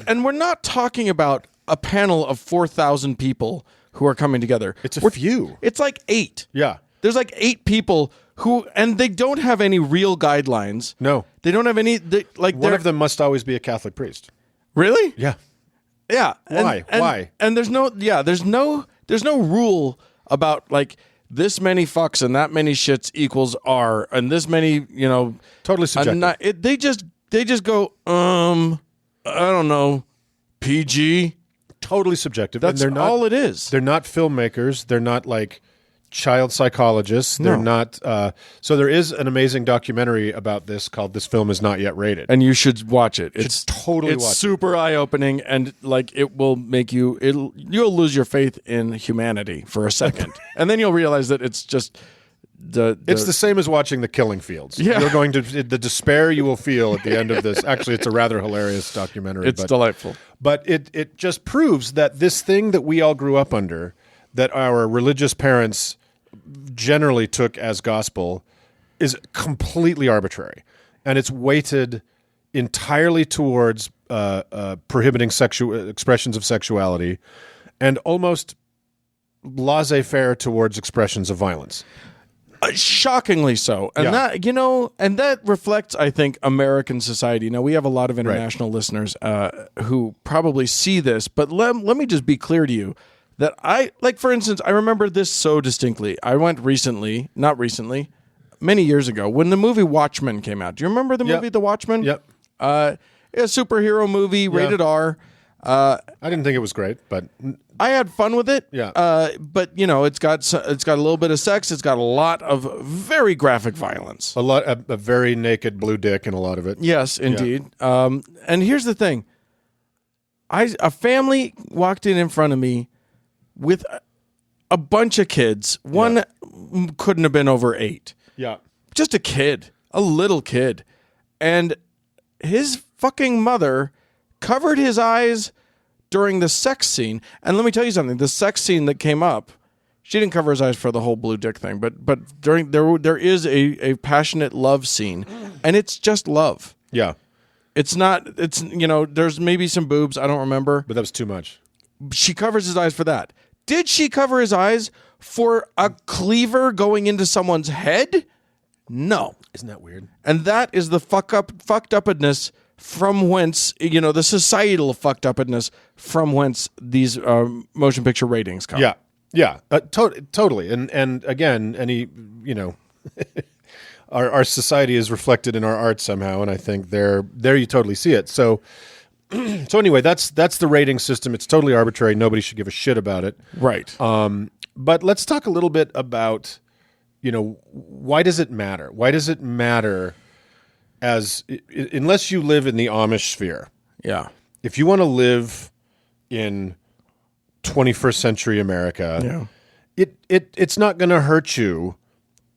and we're not talking about a panel of 4,000 people who are coming together. It's a few. It's like 8. Yeah. There's 8 people and they don't have any real guidelines. No. They don't have any, one of them must always be a Catholic priest. Really? Yeah. Yeah. Why? And there's no there's no rule about like this many fucks and that many shits equals R and this many, Totally subjective. They just go, I don't know, PG. Totally subjective. That's and they're not, all it is. They're not filmmakers. They're not like child psychologists. They're not. So there is an amazing documentary about this called "This Film Is Not Yet Rated," and you should watch it. It's totally it's super eye opening, and like it will make you'll lose your faith in humanity for a second, and then you'll realize that it's just. It's the same as watching The Killing Fields. Yeah. You're going to the despair you will feel at the end of this. Actually, it's a rather hilarious documentary. It's delightful. But it just proves that this thing that we all grew up under, that our religious parents generally took as gospel, is completely arbitrary. And it's weighted entirely towards prohibiting expressions of sexuality and almost laissez-faire towards expressions of violence. Shockingly so. And that reflects, I think, American society. Now, we have a lot of international listeners who probably see this, but let me just be clear to you that for instance, I remember this so distinctly. I went many years ago, when the movie Watchmen came out. Do you remember the movie The Watchmen? Yep. A superhero movie, rated R. I didn't think it was great, but I had fun with it. Yeah. But it's got a little bit of sex. It's got a lot of very graphic violence. a very naked blue dick in a lot of it. Yes, indeed. Yeah. And here's the thing. A family walked in front of me with a bunch of kids. One couldn't have been over 8. Yeah. Just a little kid. And his fucking mother covered his eyes during the sex scene. And let me tell you something. The sex scene that came up, she didn't cover his eyes for the whole blue dick thing, but during there is a passionate love scene, and it's just love. Yeah. It's not, there's maybe some boobs. I don't remember. But that was too much. She covers his eyes for that. Did she cover his eyes for a cleaver going into someone's head? No. Isn't that weird? And that is the fucked upness from whence, the societal fucked upness from whence these motion picture ratings come. Yeah. Yeah. Totally. And again, our society is reflected in our art somehow, and I think there you totally see it. So anyway, that's the rating system. It's totally arbitrary. Nobody should give a shit about it. Right. But let's talk a little bit about, why does it matter? Why does it matter unless you live in the Amish sphere? Yeah. If you want to live in 21st century America, it's not going to hurt you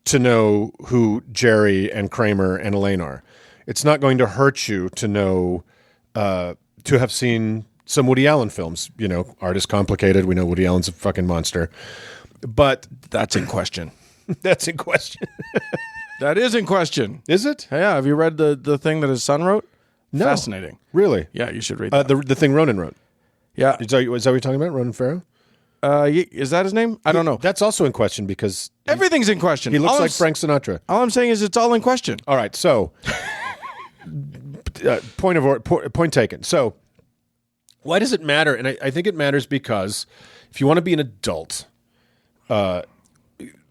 to know who Jerry and Kramer and Elaine are. It's not going to hurt you to know, to have seen some Woody Allen films. Art is complicated. We know Woody Allen's a fucking monster. But that's in question. That's in question. That is in question. Is it? Yeah. Have you read the thing that his son wrote? No. Fascinating. Really? Yeah, you should read that. The thing Ronan wrote. Yeah. Is that what you're talking about, Ronan Farrow? Is that his name? I don't know. That's also in question because everything's in question. He looks like Frank Sinatra. All I'm saying is it's all in question. All right. So, point taken. So, why does it matter? And I think it matters because if you want to be an adult,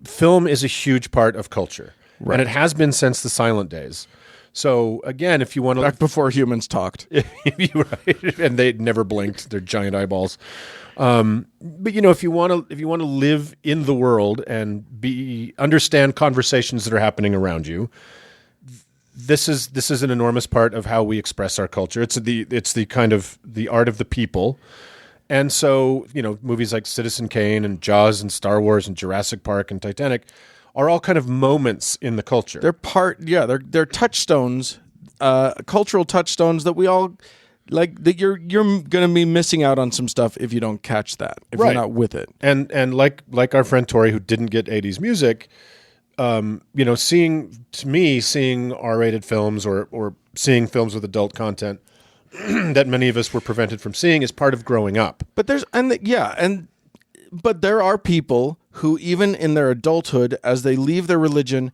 film is a huge part of culture, and it has been since the silent days. So again, if you want to back before humans talked, right, and they never blinked, their giant eyeballs. But if you want to live in the world and understand conversations that are happening around you, this is an enormous part of how we express our culture. It's the kind of the art of the people. And so, movies like Citizen Kane and Jaws and Star Wars and Jurassic Park and Titanic are all kind of moments in the culture. They're touchstones, cultural touchstones that we all like. That you're going to be missing out on some stuff if you don't catch that, if you're not with it. And like our friend Tori, who didn't get 80s music, seeing R-rated films or seeing films with adult content that many of us were prevented from seeing is part of growing up. But but there are people who, even in their adulthood, as they leave their religion,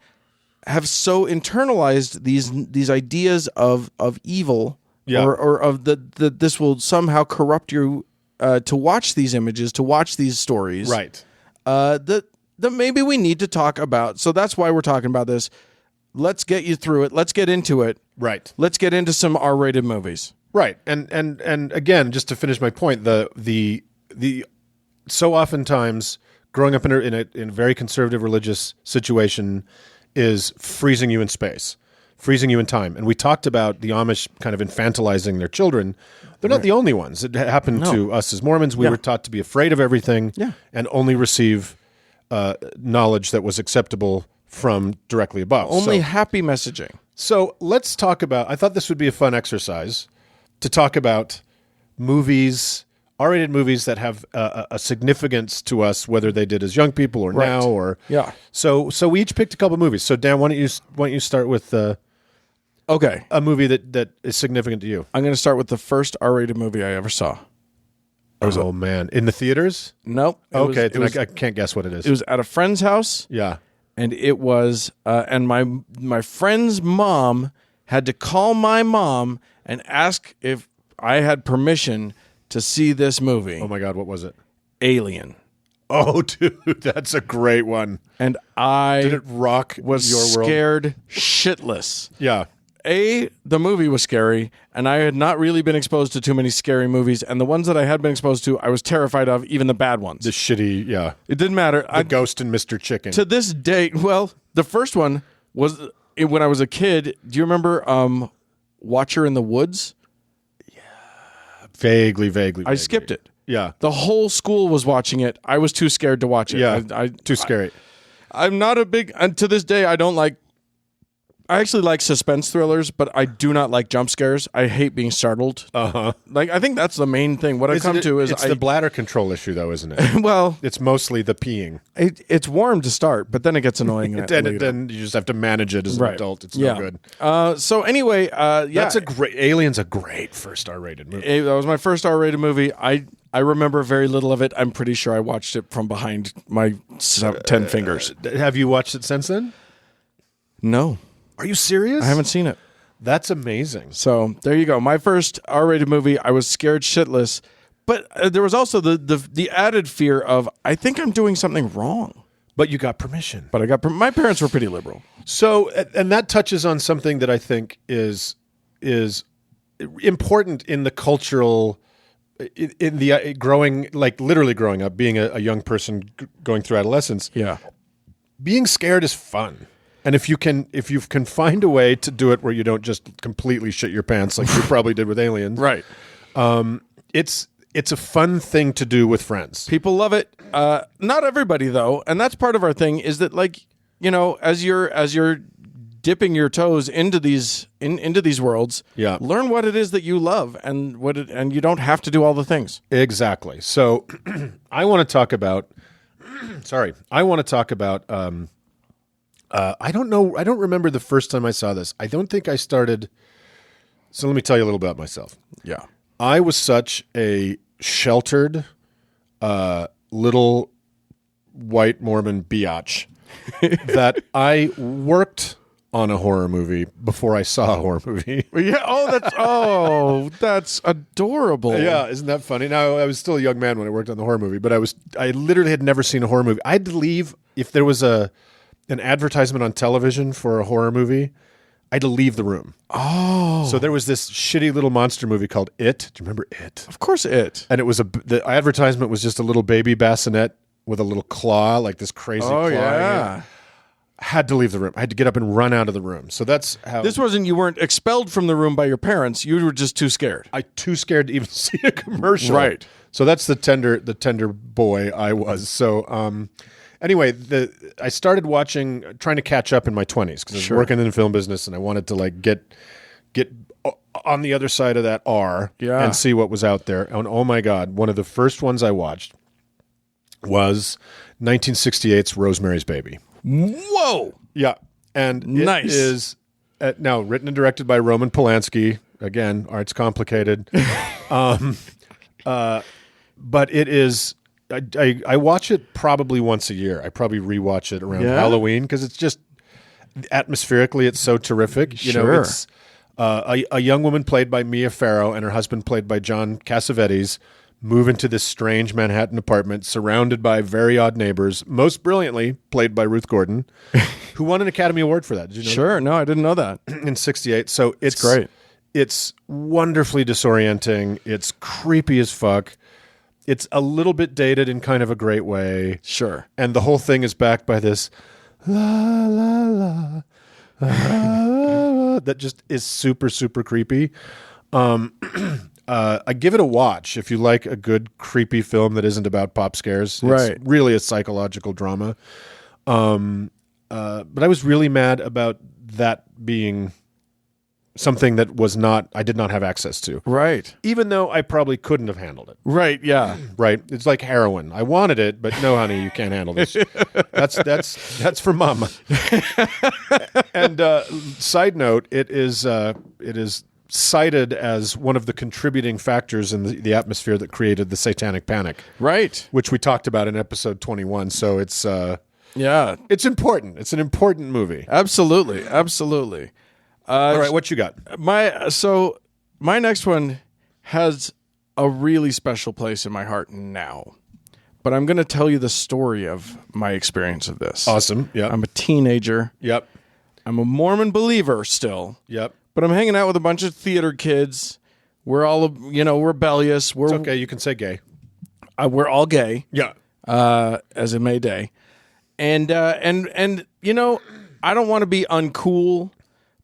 have so internalized these ideas of evil, or of that this will somehow corrupt you to watch these images, to watch these stories, Right. that maybe we need to talk about. So that's why we're talking about this. Let's get you through it. Let's get into it. Right. Let's get into some R-rated movies. Right. And again, just to finish my point, the so oftentimes growing up in a very conservative religious situation is freezing you in space, freezing you in time. And we talked about the Amish kind of infantilizing their children. They're not the only ones. It happened to us as Mormons. We were taught to be afraid of everything and only receive knowledge that was acceptable from directly above. Only happy messaging. So let's talk about, I thought this would be a fun exercise to talk about movies, R-rated movies that have a significance to us, whether they did as young people or now, or So we each picked a couple movies. So Dan, why don't you start with a movie that is significant to you? I'm going to start with the first R-rated movie I ever saw. Oh man, in the theaters? Nope. I can't guess what it is. It was at a friend's house. Yeah, and it was, and my friend's mom had to call my mom and ask if I had permission to see this movie. Oh my God, what was it? Alien. Oh, dude, that's a great one. And I did it rock was your world? Scared shitless. Yeah. The movie was scary, and I had not really been exposed to too many scary movies, and the ones that I had been exposed to, I was terrified of, even the bad ones. The shitty, yeah. It didn't matter. The Ghost and Mr. Chicken. To this day, well, the first one was when I was a kid. Do you remember Watcher in the Woods? Vaguely. I skipped it. Yeah. The whole school was watching it. I was too scared to watch it. Yeah, too scary. I'm not a big... And to this day, I don't like... I actually like suspense thrillers, but I do not like jump scares. I hate being startled. Uh-huh. Like, I think that's the main thing. What I come to is... It's the bladder control issue, though, isn't it? Well... It's mostly the peeing. It's warm to start, but then it gets annoying. Then you just have to manage it as an adult. It's no good. So anyway, That's a great... Alien's a great first R-rated movie. That was my first R-rated movie. I remember very little of it. I'm pretty sure I watched it from behind my 10 fingers. Have you watched it since then? No. Are you serious? I haven't seen it. That's amazing. So there you go. My first R-rated movie. I was scared shitless, but there was also the added fear of I think I'm doing something wrong. But you got permission. But I got my parents were pretty liberal. So, and that touches on something that I think is important in the cultural, in the growing, like literally growing up, being a young person going through adolescence. Yeah, being scared is fun. And if you can find a way to do it where you don't just completely shit your pants like you probably did with Aliens, right? It's a fun thing to do with friends. People love it. Not everybody though, and that's part of our thing. Is that like as you're dipping your toes into these worlds, learn what it is that you love and you don't have to do all the things. Exactly. So I want to talk about. I don't know. I don't remember the first time I saw this. I don't think I started. So let me tell you a little about myself. Yeah. I was such a sheltered, little white Mormon biatch that I worked on a horror movie before I saw a horror movie. Yeah. That's adorable. Yeah. Isn't that funny? Now, I was still a young man when I worked on the horror movie, but I literally had never seen a horror movie. I had to leave if there was an advertisement on television for a horror movie. I had to leave the room. Oh. So there was this shitty little monster movie called It. Do you remember It? Of course It. And it was the advertisement was just a little baby bassinet with a little claw, like this crazy claw. Oh, yeah. I had to leave the room. I had to get up and run out of the room. So that's how... You weren't expelled from the room by your parents. You were just too scared. Too scared to even see a commercial. Right. So that's the tender boy I was. So... Anyway, I started trying to catch up in my 20s because I was working in the film business and I wanted to like get on the other side of that R and see what was out there. And oh my God, one of the first ones I watched was 1968's Rosemary's Baby. Whoa! Yeah, and it is now written and directed by Roman Polanski. Again, art's complicated, but it is. I watch it probably once a year. I probably rewatch it around Halloween because it's just atmospherically it's so terrific. You know, it's a young woman played by Mia Farrow and her husband played by John Cassavetes move into this strange Manhattan apartment surrounded by very odd neighbors, most brilliantly played by Ruth Gordon, who won an Academy Award for that. Did you know Sure. No, I didn't know that. in 68. So it's great. It's wonderfully disorienting. It's creepy as fuck. It's a little bit dated in kind of a great way. Sure. And the whole thing is backed by this la la la, that just is super, super creepy. I give it a watch if you like a good creepy film that isn't about pop scares. Right. It's really a psychological drama. But I was really mad about that being something that I did not have access to. Right. Even though I probably couldn't have handled it. Right. Yeah. Right. It's like heroin. I wanted it, but no, honey, you can't handle this. That's for mom. And side note, it is cited as one of the contributing factors in the atmosphere that created the Satanic Panic. Right. Which we talked about in episode 21. So it's it's important. It's an important movie. Absolutely. Absolutely. All right, what you got? My next one has a really special place in my heart now. But I'm going to tell you the story of my experience of this. Awesome. Yeah. I'm a teenager. Yep. I'm a Mormon believer still. Yep. But I'm hanging out with a bunch of theater kids. We're all, rebellious. It's okay. You can say gay. We're all gay. Yeah. As in May Day. And I don't want to be uncool.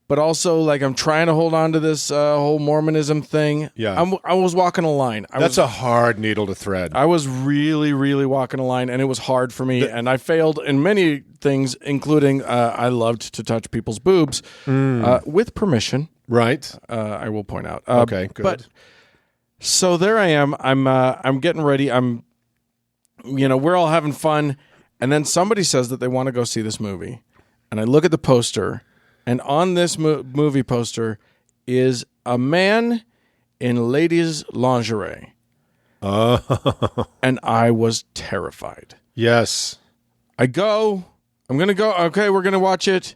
But also, like, I'm trying to hold on to this whole Mormonism thing. Yeah. I was walking a line. That's a hard needle to thread. I was really, really walking a line, and it was hard for me. And I failed in many things, including I loved to touch people's boobs with permission. Right. I will point out. Okay, good. But so there I am. I'm getting ready. We're all having fun. And then somebody says that they want to go see this movie. And I look at the poster. And on this movie poster is a man in ladies' lingerie. Oh. And I was terrified. Yes. I'm going to go. Okay, we're going to watch it.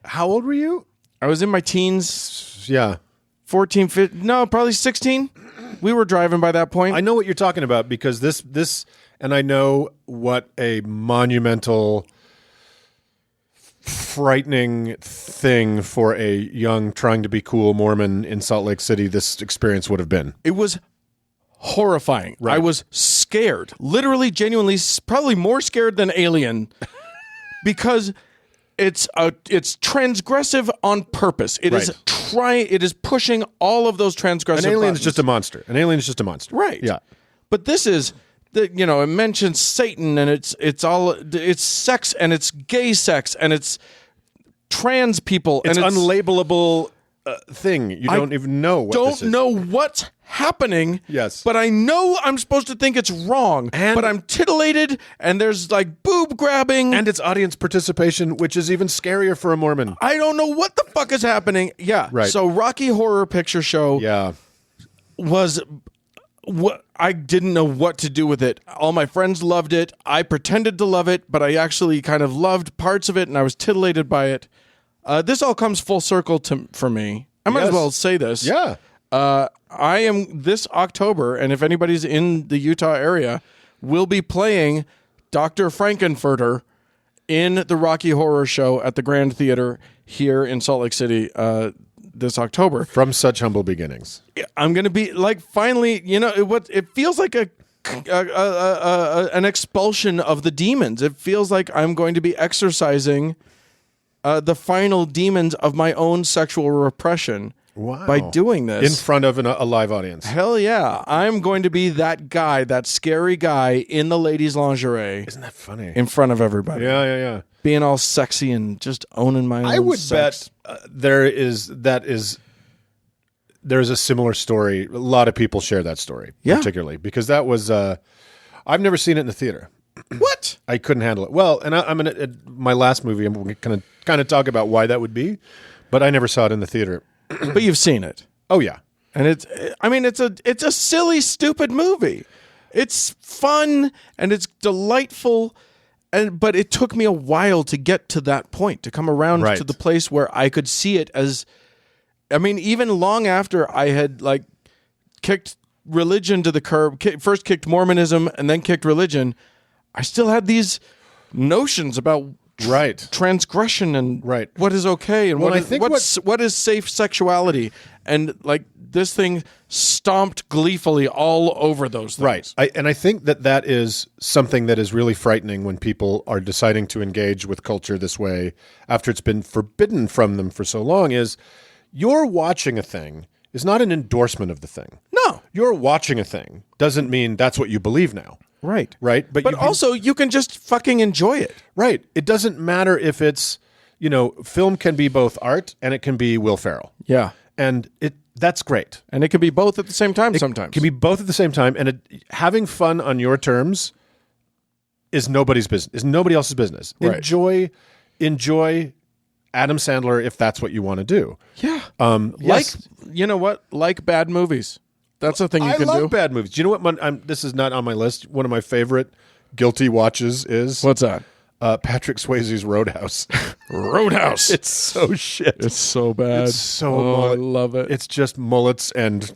How old were you? I was in my teens. Yeah. 14, 15, no, probably 16. We were driving by that point. I know what you're talking about because this, and I know what a monumental, frightening thing for a young, trying to be cool Mormon in Salt Lake City this experience would have been. It was horrifying. Right. I was scared, literally, genuinely, probably more scared than Alien, because it's transgressive on purpose. It is pushing all of those transgressive. An alien is buttons. just a monster. An alien is just a monster. Right. Yeah. But this is. It mentions Satan and it's sex and it's gay sex and it's trans people It's and it's unlabelable thing. You don't even know what this is. Don't know what's happening. Yes. But I know I'm supposed to think it's wrong. But I'm titillated and there's like boob grabbing. And it's audience participation, which is even scarier for a Mormon. I don't know what the fuck is happening. Yeah. Right. So Rocky Horror Picture Show was... I didn't know what to do with it. All my friends loved it. I pretended to love it, but I actually kind of loved parts of it, and I was titillated by it. This all comes full circle for me. I might as well say this. Yeah. I am this October, and if anybody's in the Utah area, will be playing Dr. Frankenfurter in the Rocky Horror Show at the Grand Theater here in Salt Lake City this October. From such humble beginnings. I'm going to be like, finally, it feels like an expulsion of the demons. It feels like I'm going to be exercising the final demons of my own sexual repression by doing this. In front of a live audience. Hell yeah. I'm going to be that guy, that scary guy in the ladies' lingerie. Isn't that funny? In front of everybody. Yeah. Being all sexy and just owning my own I would sex. bet there's a similar story. A lot of people share that story, particularly because that was. I've never seen it in the theater. What? I couldn't handle it. Well, and I'm my last movie. I'm going to kind of talk about why that would be, but I never saw it in the theater. But you've seen it. Oh yeah, and it's a silly, stupid movie. It's fun and it's delightful. But it took me a while to get to that point, to come around to the place where I could see it as, even long after I had like kicked religion to the curb, first kicked Mormonism and then kicked religion, I still had these notions about transgression and what is okay and what is safe sexuality, and like this thing stomped gleefully all over those things. And I think that is something that is really frightening when people are deciding to engage with culture this way after it's been forbidden from them for so long. Is you're watching a thing is not an endorsement of the thing. No, you're watching a thing doesn't mean that's what you believe now. Right. But also you can just fucking enjoy it. Right. It doesn't matter if it's, film can be both art and it can be Will Ferrell. Yeah. And that's great. And it can be both at the same time sometimes. It can be both at the same time. And having fun on your terms is nobody's business, is nobody else's business. Right. Enjoy Adam Sandler if that's what you want to do. Yeah. Yes. Like bad movies. That's a thing you can do. I love bad movies. Do you know what? This is not on my list. One of my favorite guilty watches is... What's that? Patrick Swayze's Roadhouse. Roadhouse. It's so shit. It's so bad. It's so I love it. It's just mullets and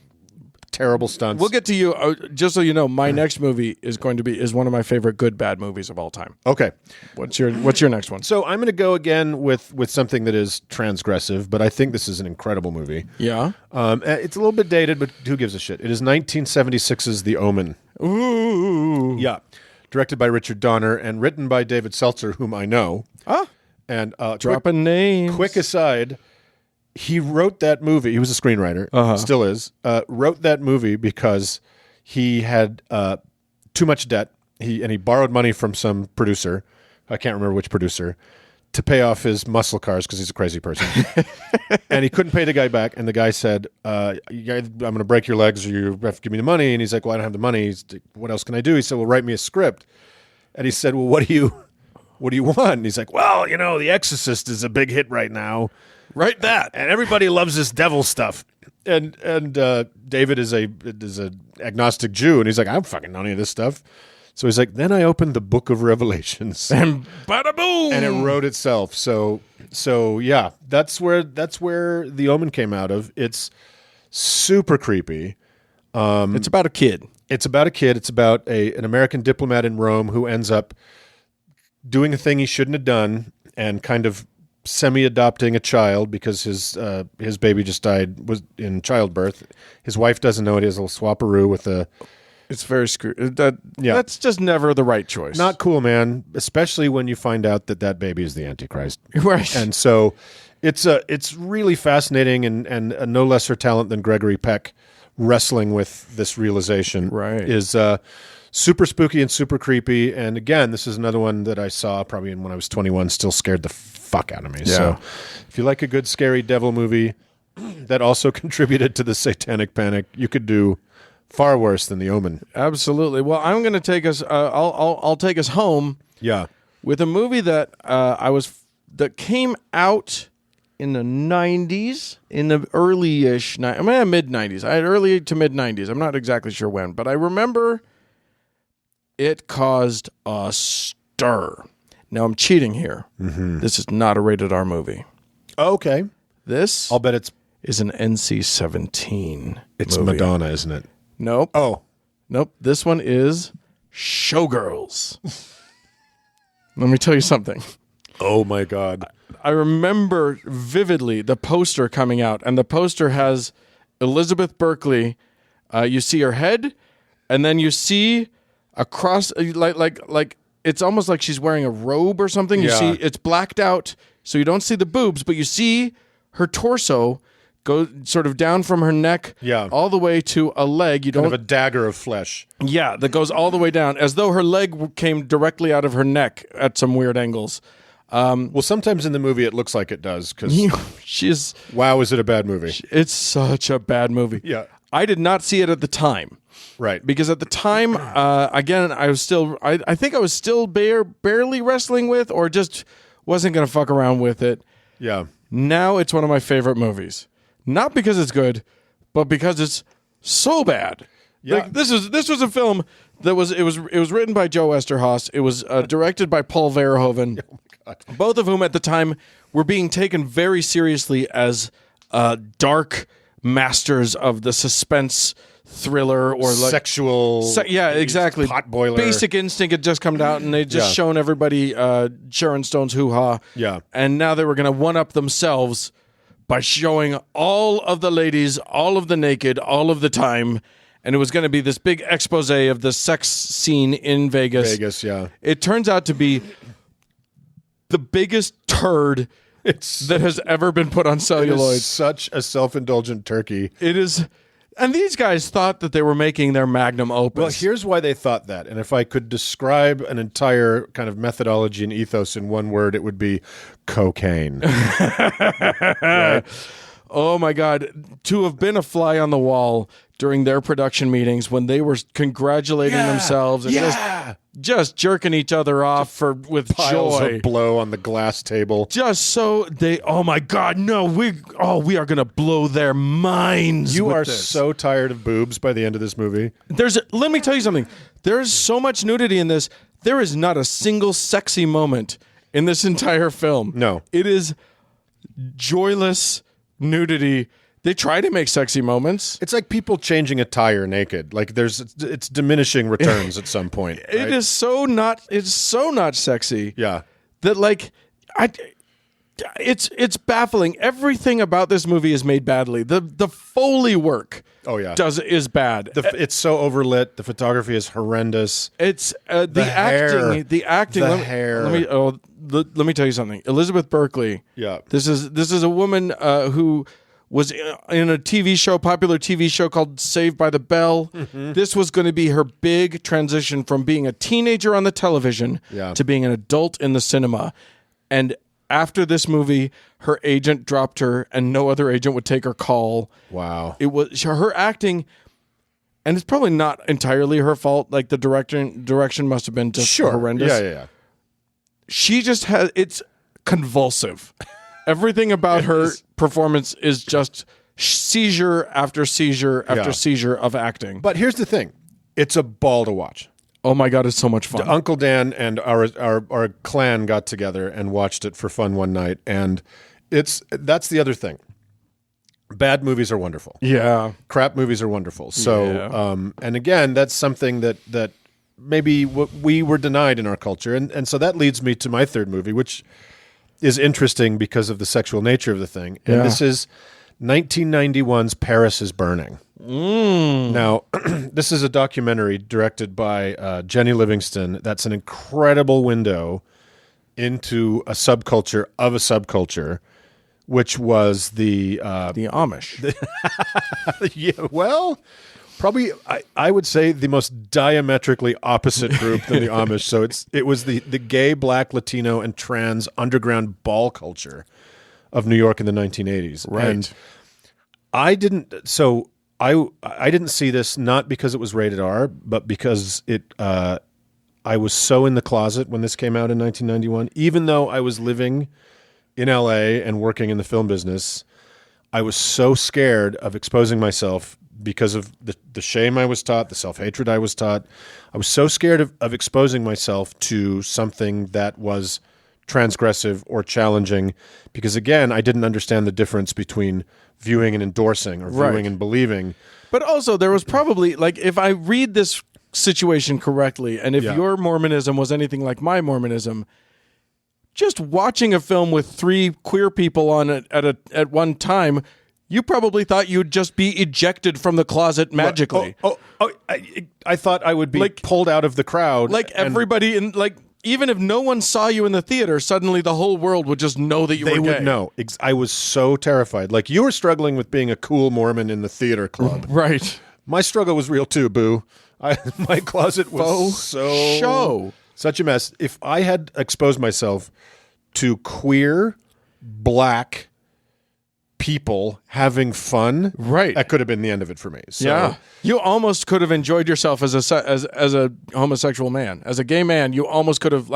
terrible stunts. We'll get to you. Just so you know, my next movie is one of my favorite good bad movies of all time. Okay. What's your next one? So I'm going to go again with something that is transgressive, but I think this is an incredible movie. Yeah. It's a little bit dated, but who gives a shit? It is 1976's The Omen. Ooh. Yeah. Directed by Richard Donner and written by David Seltzer, whom I know. And dropping names. Quick aside, he wrote that movie. He was a screenwriter, still is. Wrote that movie because he had too much debt. He borrowed money from some producer. I can't remember which producer, to pay off his muscle cars because he's a crazy person. And he couldn't pay the guy back. And the guy said, I'm going to break your legs or you have to give me the money. And he's like, well, I don't have the money. He's like, what else can I do? He said, well, write me a script. And he said, well, what do you want? And he's like, well, The Exorcist is a big hit right now. Write that. And everybody loves this devil stuff. And David is a agnostic Jew. And he's like, I don't fucking know any of this stuff. So he's like, then I opened the Book of Revelations, and bada boom, and it wrote itself. So yeah, that's where The Omen came out of. It's super creepy. It's about a kid. It's about an American diplomat in Rome who ends up doing a thing he shouldn't have done, and kind of semi-adopting a child because his baby just was in childbirth. His wife doesn't know it. He has a little swapperoo with a. It's very screwed. That's just never the right choice. Not cool, man. Especially when you find out that baby is the Antichrist. Right. And so it's really fascinating and a no lesser talent than Gregory Peck wrestling with this realization. Right. Is super spooky and super creepy. And again, this is another one that I saw probably when I was 21, still scared the fuck out of me. Yeah. So if you like a good scary devil movie that also contributed to the satanic panic, you could do far worse than The Omen. Absolutely. Well, I'm going to take us. I'll take us home. Yeah. With a movie that that came out in the 90s, in the early-ish, mid-90s. I had early to mid-90s. I'm not exactly sure when, but I remember it caused a stir. Now I'm cheating here. Mm-hmm. This is not a rated R movie. Okay. This, I'll bet is an NC-17. It's movie. Madonna, isn't it? Nope. Oh. Nope. This one is Showgirls. Let me tell you something. Oh, my God. I remember vividly the poster coming out, and the poster has Elizabeth Berkley. You see her head, and then you see across, like it's almost like she's wearing a robe or something. You see it's blacked out, so you don't see the boobs, but you see her torso go sort of down from her neck all the way to a leg. You kind of a dagger of flesh. Yeah, that goes all the way down, as though her leg came directly out of her neck at some weird angles. Well, sometimes in the movie it looks like it does, because she's... Wow, is it a bad movie? It's such a bad movie. Yeah. I did not see it at the time. Right. Because at the time, again, I was still... I think I was still barely wrestling with, or just wasn't going to fuck around with it. Yeah. Now it's one of my favorite movies. Not because it's good, but because it's so bad. Yeah. Like, this was a film that was written by Joe Esterhaus. It was directed by Paul Verhoeven. Oh my God. Both of whom at the time were being taken very seriously as dark masters of the suspense thriller or like sexual. Yeah, exactly. Pot boiler. Basic Instinct had just come out, and they'd just shown everybody Sharon Stone's hoo-ha. Yeah. And now they were going to one-up themselves by showing all of the ladies, all of the naked, all of the time. And it was going to be this big expose of the sex scene in Vegas. Vegas, yeah. It turns out to be the biggest turd that has ever been put on celluloid. It's such a self-indulgent turkey. It is. And these guys thought that they were making their magnum opus. Well, here's why they thought that. And if I could describe an entire kind of methodology and ethos in one word, it would be cocaine. Right? Oh, my God. To have been a fly on the wall during their production meetings when they were congratulating themselves and just jerking each other off with Piles joy. of blow on the glass table. Just so they, oh my God, no, we are going to blow their minds. You with are this. so tired of boobs by the end of this movie. Let me tell you something. There's so much nudity in this. There is not a single sexy moment in this entire film. No. It is joyless nudity. They try to make sexy moments. It's like people changing a tire naked. Like it's diminishing returns at some point. Right? It's so not sexy. Yeah. That like it's baffling. Everything about this movie is made badly. The Foley work is bad. It's so overlit. The photography is horrendous. It's the acting. The acting. Hair. Let me tell you something. Elizabeth Berkley. Yeah. This is a woman who was in a popular TV show called Saved by the Bell. Mm-hmm. This was going to be her big transition from being a teenager on the television to being an adult in the cinema. And after this movie, her agent dropped her and no other agent would take her call. Wow. It was her acting, and it's probably not entirely her fault. Like the direction must have been just horrendous. Yeah. She just it's convulsive. Everything about her performance is just seizure after seizure after seizure of acting. But here's the thing. It's a ball to watch. Oh my God, it's so much fun. Uncle Dan and our clan got together and watched it for fun one night, and that's the other thing. Bad movies are wonderful. Yeah. Crap movies are wonderful. So, and again, that's something that maybe we were denied in our culture, and so that leads me to my third movie, which is interesting because of the sexual nature of the thing. And this is 1991's Paris is Burning. Now, this is a documentary directed by Jenny Livingston. That's an incredible window into a subculture of a subculture, which was the Amish. Yeah, well, probably I would say the most diametrically opposite group than the Amish. So it was the gay, black, Latino, and trans underground ball culture of New York in the 1980s. Right. And I didn't see this not because it was rated R, but because I was so in the closet when this came out in 1991. Even though I was living in LA and working in the film business, I was so scared of exposing myself because of the shame I was taught, the self-hatred I was taught. I was so scared of exposing myself to something that was transgressive or challenging because, again, I didn't understand the difference between viewing and endorsing or viewing and believing. But also there was probably, like, if I read this situation correctly, and if your Mormonism was anything like my Mormonism, just watching a film with three queer people on it at one time, you probably thought you'd just be ejected from the closet magically. I thought I would be pulled out of the crowd. Like everybody in, like, even if no one saw you in the theater, suddenly the whole world would just know that you were gay. They would know. I was so terrified. Like, you were struggling with being a cool Mormon in the theater club. Right. My struggle was real too, boo. My closet was such a mess. If I had exposed myself to queer, black people having fun, that could have been the end of it for me. So, you almost could have enjoyed yourself as a homosexual man, as a gay man. You almost could have,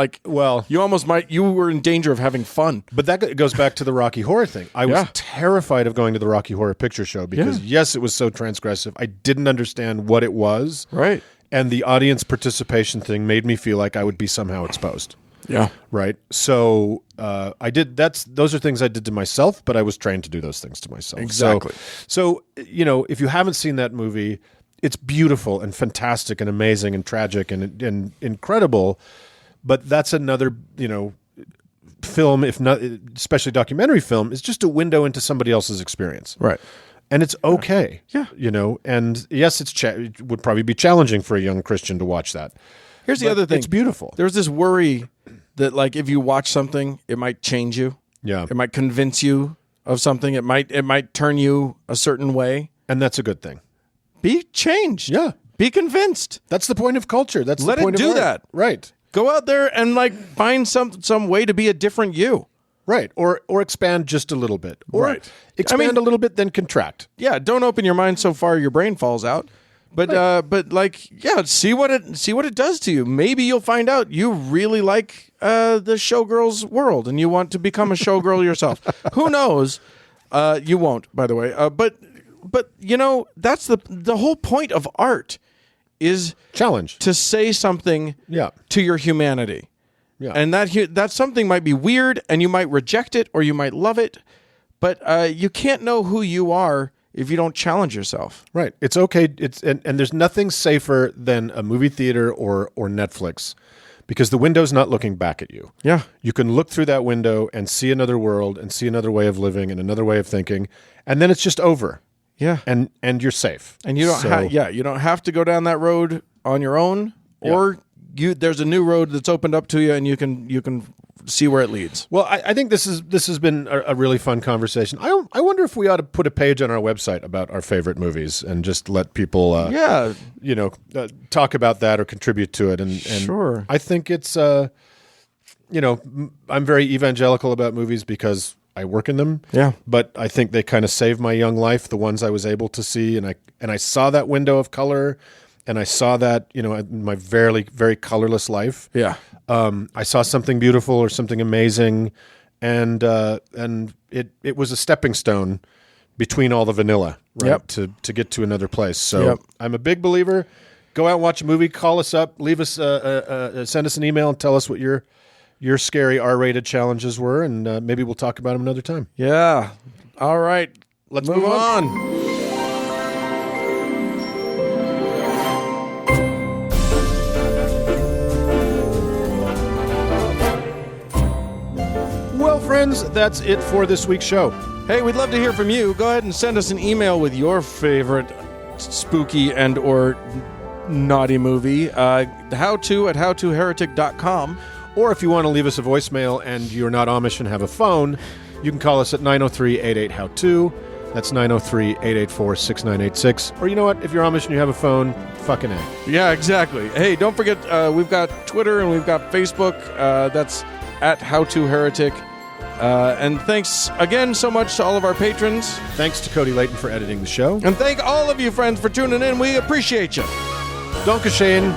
you were in danger of having fun. But that goes back to the Rocky Horror thing. I was terrified of going to the Rocky Horror Picture Show because yes, it was so transgressive. I didn't understand what it was. Right. And the audience participation thing made me feel like I would be somehow exposed. Yeah. Right. So those are things I did to myself, but I was trained to do those things to myself. Exactly. So if you haven't seen that movie, it's beautiful and fantastic and amazing and tragic and incredible, but that's another, film, if not, especially documentary film, is just a window into somebody else's experience. Right. And it's okay. Yeah. And yes, it would probably be challenging for a young Christian to watch that. Here's the other thing. It's beautiful. There's this worry that, like, if you watch something, it might change you. Yeah. It might convince you of something. It might turn you a certain way. And that's a good thing. Be changed. Yeah. Be convinced. That's the point of culture. That's Let the point it do of art. that. Right. Go out there and, like, find some way to be a different you. Right. Or expand just a little bit. Or Right. expand a little bit, then contract. Yeah, don't open your mind so far your brain falls out. But see what it does to you. Maybe you'll find out you really like the showgirls world and you want to become a showgirl yourself. Who knows? You won't, by the way. But that's the whole point of art is challenge to say something to your humanity. Yeah. And that something might be weird and you might reject it or you might love it, but you can't know who you are if you don't challenge yourself. Right. It's okay. And there's nothing safer than a movie theater or Netflix, because the window's not looking back at you. Yeah. You can look through that window and see another world and see another way of living and another way of thinking, and then it's just over. Yeah. And you're safe. And you don't you don't have to go down that road on your own, or there's a new road that's opened up to you and you can see where it leads. Well, I think this has been a really fun conversation. I wonder if we ought to put a page on our website about our favorite movies and just let people talk about that or contribute to it. And sure. I think it's I'm very evangelical about movies because I work in them. Yeah. But I think they kind of saved my young life, the ones I was able to see, and I saw that window of color, and I saw that, in my very, very colorless life. Yeah. I saw something beautiful or something amazing, and it was a stepping stone between all the vanilla, right? Yep. To get to another place. So I'm a big believer. Go out and watch a movie. Call us up. Leave us send us an email and tell us what your scary R-rated challenges were, and maybe we'll talk about them another time. Yeah. All right. Let's move on. Well, friends, that's it for this week's show. Hey, we'd love to hear from you. Go ahead and send us an email with your favorite spooky and or naughty movie. howto@howtoheretic.com. Or if you want to leave us a voicemail and you're not Amish and have a phone, you can call us at 903-88-HOW-TO. That's 903-884-6986. Or you know what? If you're Amish and you have a phone, fucking A. Yeah, exactly. Hey, don't forget, we've got Twitter and we've got Facebook. That's at howtoheretic. And thanks again so much to all of our patrons. Thanks to Cody Layton for editing the show. And thank all of you friends for tuning in. We appreciate you. Danke schön.